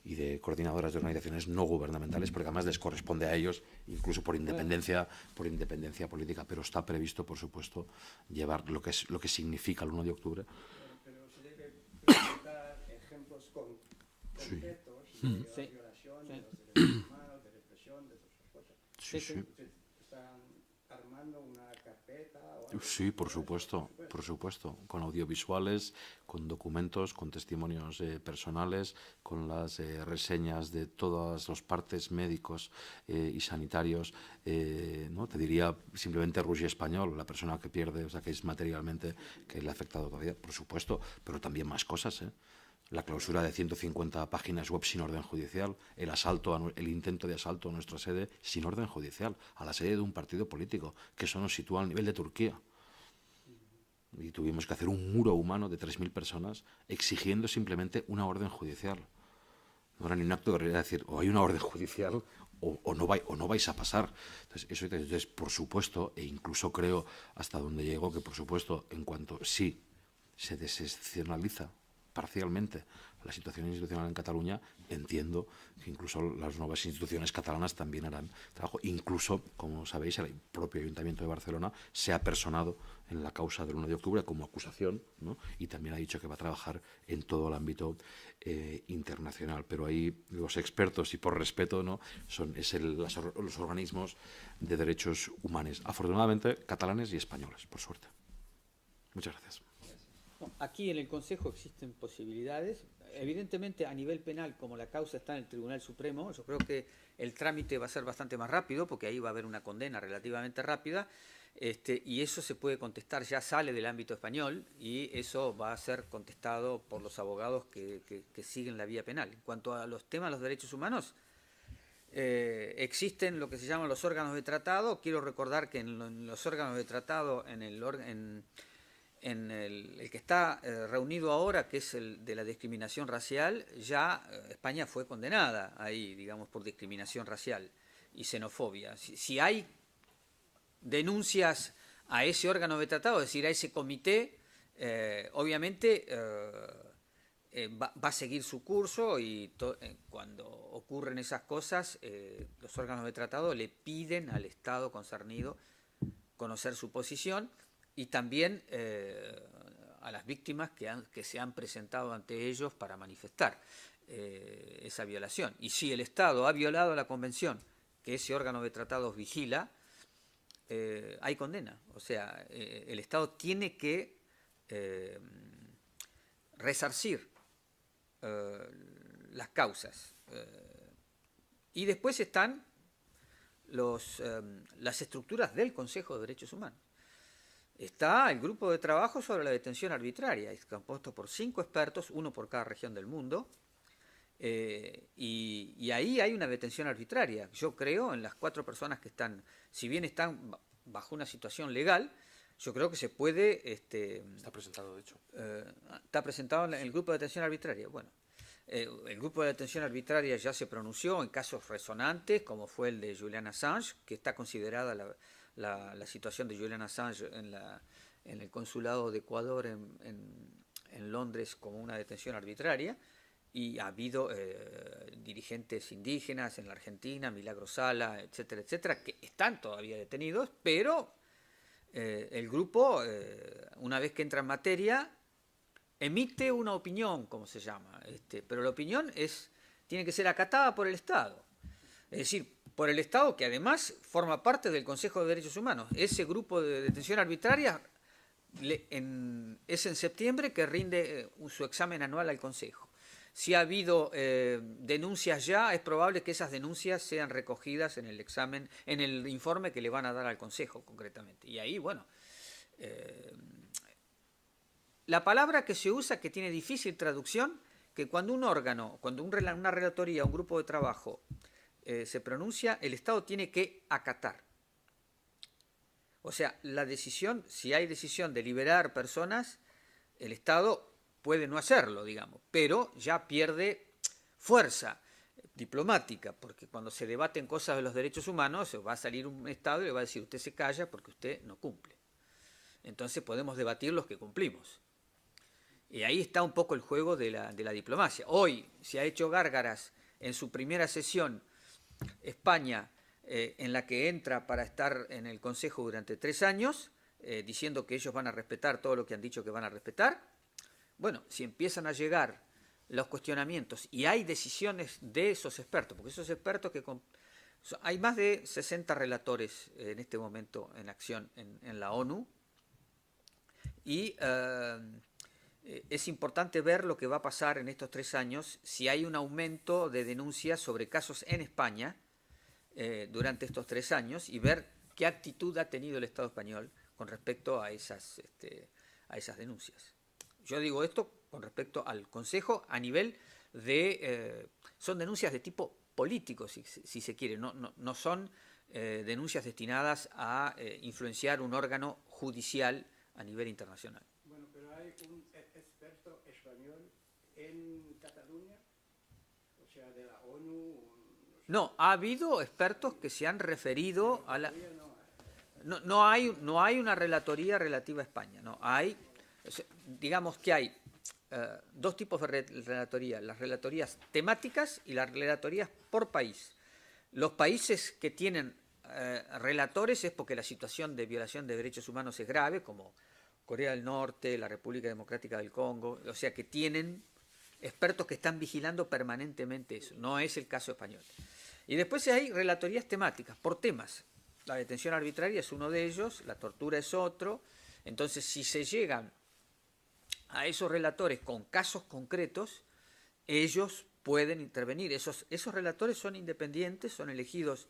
y de coordinadoras de organizaciones no gubernamentales, porque además les corresponde a ellos, incluso por independencia política, pero está previsto, por supuesto, llevar lo que significa el 1 de octubre. Pero se debe presentar ejemplos concretos de violación de los derechos humanos, de represión, de todas esas cosas. Sí. ¿Están armando una carpeta o algo? Sí, por supuesto, con audiovisuales, con documentos, con testimonios personales, con las reseñas de todas los partes médicos y sanitarios. No te diría simplemente Rusia Español, la persona que pierde, o sea, que es materialmente, que le ha afectado todavía, por supuesto, pero también más cosas, La clausura de 150 páginas web sin orden judicial, el intento de asalto a nuestra sede sin orden judicial, a la sede de un partido político, que eso nos sitúa al nivel de Turquía. Y tuvimos que hacer un muro humano de 3.000 personas exigiendo simplemente una orden judicial. No era ni un acto de realidad, decir, o hay una orden judicial o no vais a pasar. Entonces, por supuesto, e incluso creo hasta donde llego que, por supuesto, en cuanto sí se desexcepcionaliza parcialmente la situación institucional en Cataluña, entiendo que incluso las nuevas instituciones catalanas también harán trabajo. Incluso, como sabéis, el propio Ayuntamiento de Barcelona se ha personado en la causa del 1 de octubre como acusación, ¿no?, y también ha dicho que va a trabajar en todo el ámbito internacional. Pero ahí los expertos, y por respeto, ¿no?, los organismos de derechos humanos, afortunadamente catalanes y españoles, por suerte. Muchas gracias. Aquí en el Consejo existen posibilidades. Evidentemente, a nivel penal, como la causa está en el Tribunal Supremo, yo creo que el trámite va a ser bastante más rápido, porque ahí va a haber una condena relativamente rápida, y eso se puede contestar, ya sale del ámbito español, y eso va a ser contestado por los abogados que siguen la vía penal. En cuanto a los temas de los derechos humanos, existen lo que se llaman los órganos de tratado. Quiero recordar que en los órganos de tratado, en el que está reunido ahora, que es el de la discriminación racial, ya España fue condenada ahí, digamos, por discriminación racial y xenofobia. Si hay denuncias a ese órgano de tratado, es decir, a ese comité, obviamente va a seguir su curso, y cuando ocurren esas cosas, los órganos de tratado le piden al Estado concernido conocer su posición, y también a las víctimas que se han presentado ante ellos para manifestar esa violación. Y si el Estado ha violado la convención que ese órgano de tratados vigila, hay condena. O sea, el Estado tiene que resarcir las causas. Y después están las estructuras del Consejo de Derechos Humanos. Está el grupo de trabajo sobre la detención arbitraria, es compuesto por 5 expertos, uno por cada región del mundo, Y ahí hay una detención arbitraria. Yo creo en las 4 personas que están, si bien están bajo una situación legal, yo creo que se puede... Está presentado, de hecho. Está presentado en el grupo de detención arbitraria. Bueno, el grupo de detención arbitraria ya se pronunció en casos resonantes, como fue el de Julian Assange, que está considerada la situación de Julian Assange en el consulado de Ecuador en Londres como una detención arbitraria. Y ha habido dirigentes indígenas en la Argentina, Milagro Sala, etcétera, etcétera, que están todavía detenidos, pero el grupo, una vez que entra en materia, emite una opinión, como se llama, pero la opinión tiene que ser acatada por el Estado. Es decir, por el Estado que además forma parte del Consejo de Derechos Humanos. Ese grupo de detención arbitraria es en septiembre que rinde su examen anual al Consejo. Si ha habido denuncias ya, es probable que esas denuncias sean recogidas en el examen, en el informe que le van a dar al Consejo concretamente. Y ahí, bueno, la palabra que se usa, que tiene difícil traducción, que cuando un órgano, cuando una relatoría, un grupo de trabajo se pronuncia, el Estado tiene que acatar. O sea, la decisión, si hay decisión de liberar personas, el Estado puede no hacerlo, digamos, pero ya pierde fuerza diplomática, porque cuando se debaten cosas de los derechos humanos, va a salir un Estado y le va a decir, usted se calla porque usted no cumple. Entonces podemos debatir los que cumplimos. Y ahí está un poco el juego de la diplomacia. Hoy se ha hecho gárgaras en su primera sesión España, en la que entra para estar en el Consejo durante 3 años, diciendo que ellos van a respetar todo lo que han dicho que van a respetar. Bueno, si empiezan a llegar los cuestionamientos y hay decisiones de esos expertos, porque esos expertos hay más de 60 relatores en este momento en acción en la ONU, y es importante ver lo que va a pasar en estos 3 años, si hay un aumento de denuncias sobre casos en España durante estos 3 años, y ver qué actitud ha tenido el Estado español con respecto a esas denuncias. Yo digo esto con respecto al Consejo a nivel de... son denuncias de tipo político, si se quiere, no son denuncias destinadas a influenciar un órgano judicial a nivel internacional. Bueno, pero hay un experto español en Cataluña, o sea, de la ONU. No, ha habido expertos que se han referido a la... No hay una relatoría relativa a España, no hay... Digamos que hay 2 tipos de relatoría, las relatorías temáticas y las relatorías por país. Los países que tienen relatores es porque la situación de violación de derechos humanos es grave, como Corea del Norte, la República Democrática del Congo, o sea que tienen expertos que están vigilando permanentemente eso, no es el caso español. Y después hay relatorías temáticas, por temas. La detención arbitraria es uno de ellos, la tortura es otro. Entonces, si se llegan a esos relatores con casos concretos, ellos pueden intervenir. Esos relatores son independientes, son elegidos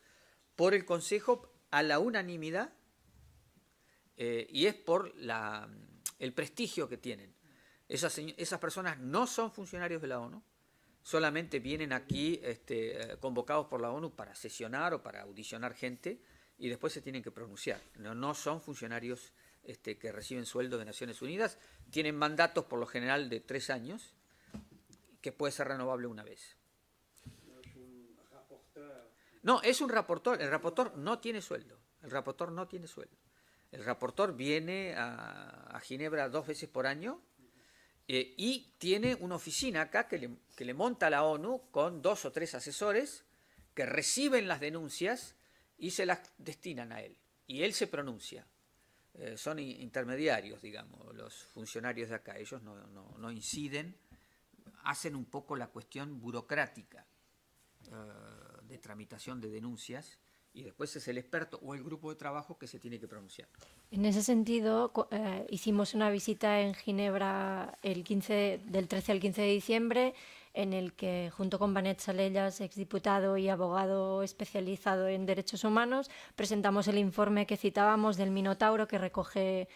por el Consejo a la unanimidad, y es por el prestigio que tienen. Esas personas no son funcionarios de la ONU, solamente vienen aquí convocados por la ONU para sesionar o para audicionar gente, y después se tienen que pronunciar. No son funcionarios que reciben sueldo de Naciones Unidas, tienen mandatos por lo general de 3 años, que puede ser renovable una vez. No es un rapporteur. No, es un rapporteur. El rapporteur no tiene sueldo. El rapporteur viene a Ginebra 2 veces por año, y tiene una oficina acá que le monta la ONU con 2 o 3 asesores que reciben las denuncias y se las destinan a él. Y él se pronuncia. Son intermediarios, digamos, los funcionarios de acá. Ellos no inciden, hacen un poco la cuestión burocrática de tramitación de denuncias, y después es el experto o el grupo de trabajo que se tiene que pronunciar. En ese sentido, hicimos una visita en Ginebra del 13 al 15 de diciembre, en el que, junto con Benet Salellas, exdiputado y abogado especializado en derechos humanos, presentamos el informe que citábamos del Minotauro, que recoge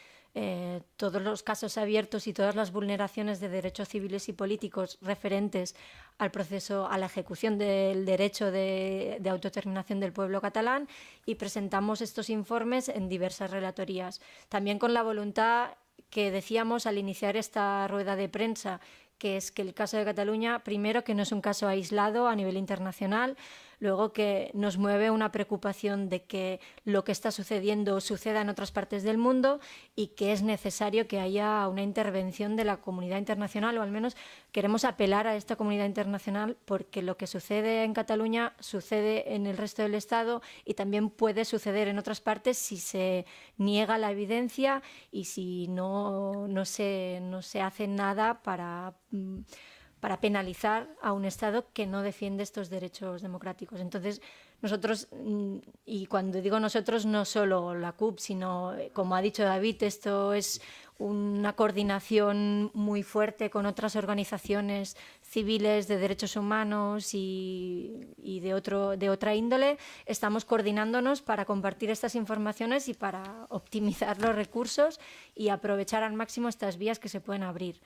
todos los casos abiertos y todas las vulneraciones de derechos civiles y políticos referentes al proceso, a la ejecución del derecho de autodeterminación del pueblo catalán, y presentamos estos informes en diversas relatorías. También con la voluntad que decíamos al iniciar esta rueda de prensa, que es que el caso de Cataluña, primero, que no es un caso aislado a nivel internacional, luego que nos mueve una preocupación de que lo que está sucediendo suceda en otras partes del mundo y que es necesario que haya una intervención de la comunidad internacional, o al menos queremos apelar a esta comunidad internacional, porque lo que sucede en Cataluña sucede en el resto del Estado y también puede suceder en otras partes si se niega la evidencia y si no se hace nada para penalizar a un Estado que no defiende estos derechos democráticos. Entonces, nosotros, y cuando digo nosotros, no solo la CUP, sino, como ha dicho David, esto es una coordinación muy fuerte con otras organizaciones civiles de derechos humanos y de otra índole. Estamos coordinándonos para compartir estas informaciones y para optimizar los recursos y aprovechar al máximo estas vías que se pueden abrir.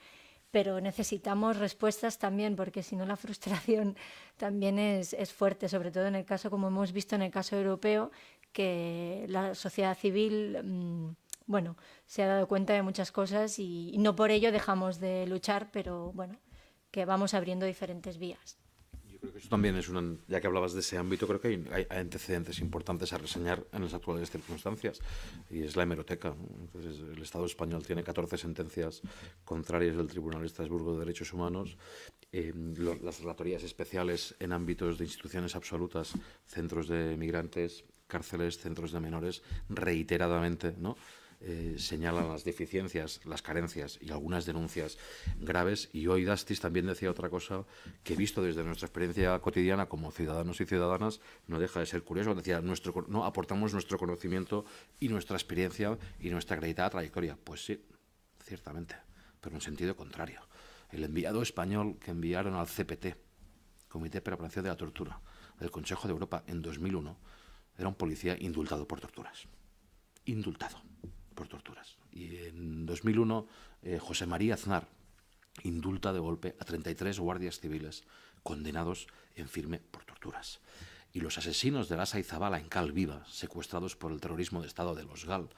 Pero necesitamos respuestas también, porque si no la frustración también es fuerte, sobre todo en el caso, como hemos visto en el caso europeo, que la sociedad civil se ha dado cuenta de muchas cosas y no por ello dejamos de luchar, pero bueno, que vamos abriendo diferentes vías. Yo creo que eso también es ya que hablabas de ese ámbito, creo que hay antecedentes importantes a reseñar en las actuales circunstancias, y es la hemeroteca. Entonces, el Estado español tiene 14 sentencias contrarias del Tribunal de Estrasburgo de Derechos Humanos, las relatorías especiales en ámbitos de instituciones absolutas, centros de migrantes, cárceles, centros de menores, reiteradamente, ¿no?, señalan las deficiencias, las carencias y algunas denuncias graves. Y hoy Dastis también decía otra cosa que, visto desde nuestra experiencia cotidiana como ciudadanos y ciudadanas, no deja de ser curioso. Decía, no aportamos nuestro conocimiento y nuestra experiencia y nuestra acreditada trayectoria. Pues sí, ciertamente, pero en sentido contrario. El enviado español que enviaron al CPT, Comité para la Prevención de la Tortura, del Consejo de Europa en 2001, era un policía indultado por torturas. Indultado por torturas. Y en 2001, José María Aznar indulta de golpe a 33 guardias civiles condenados en firme por torturas. Y los asesinos de Lasa y Zabala en Cal Viva, secuestrados por el terrorismo de Estado de los GAL,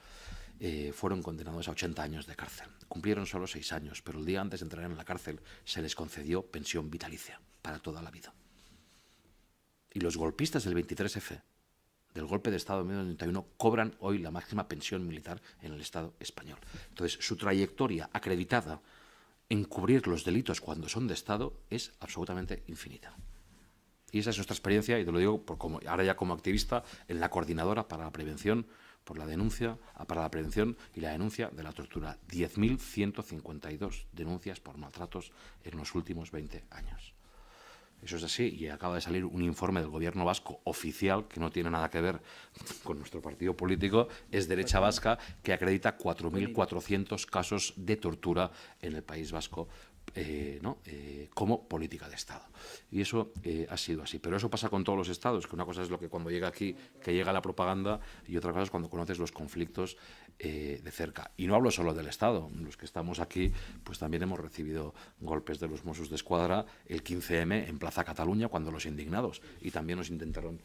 fueron condenados a 80 años de cárcel. Cumplieron solo 6 años, pero el día antes de entrar en la cárcel se les concedió pensión vitalicia para toda la vida. Y los golpistas del 23F, del golpe de Estado de 1991, cobran hoy la máxima pensión militar en el Estado español. Entonces, su trayectoria acreditada en cubrir los delitos cuando son de Estado es absolutamente infinita. Y esa es nuestra experiencia, y te lo digo ahora ya como activista en la Coordinadora para la Prevención, para la prevención y la denuncia de la tortura. 10.152 denuncias por maltratos en los últimos 20 años. Eso es así, y acaba de salir un informe del gobierno vasco oficial, que no tiene nada que ver con nuestro partido político, es Derecha Vasca, que acredita 4.400 casos de tortura en el País Vasco, como política de Estado. Y eso ha sido así. Pero eso pasa con todos los estados, que una cosa es lo que cuando llega aquí, que llega la propaganda, y otra cosa es cuando conoces los conflictos de cerca. Y no hablo solo del Estado. Los que estamos aquí, pues también hemos recibido golpes de los Mossos d'Esquadra el 15M en Plaza Cataluña, cuando los indignados, y también nos intentaron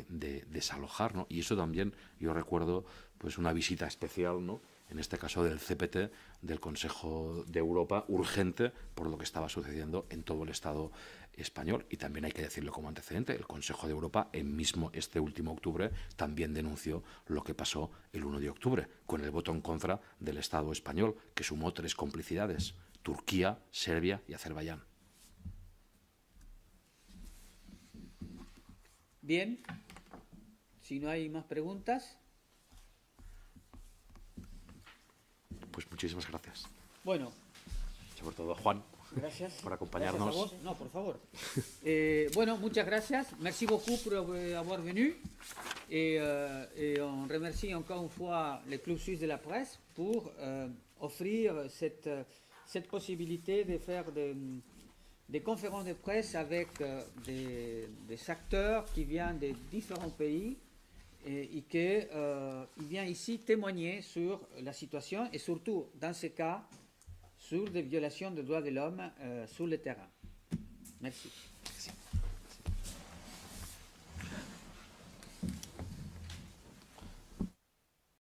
desalojar, ¿no? Y eso también, yo recuerdo, pues una visita especial, ¿no?, en este caso del CPT, del Consejo de Europa, urgente por lo que estaba sucediendo en todo el Estado español. Y también hay que decirlo como antecedente, el Consejo de Europa, este último octubre, también denunció lo que pasó el 1 de octubre, con el voto en contra del Estado español, que sumó 3 complicidades: Turquía, Serbia y Azerbaiyán. Bien, si no hay más preguntas. Pues muchísimas gracias. Bueno. Sobre todo a Juan. Gracias. Por acompañarnos. Gracias a vos. No, por favor. Bueno, muchas gracias. Merci beaucoup pour avoir venu. Et on remercie encore une fois le Club Suisse de la Presse pour offrir cette possibilité de faire des conférences de presse avec des acteurs qui viennent de différents pays et qu'il vient ici témoigner sur la situation et surtout, dans ce cas, sur des violations des droits de l'homme sur le terrain. Merci.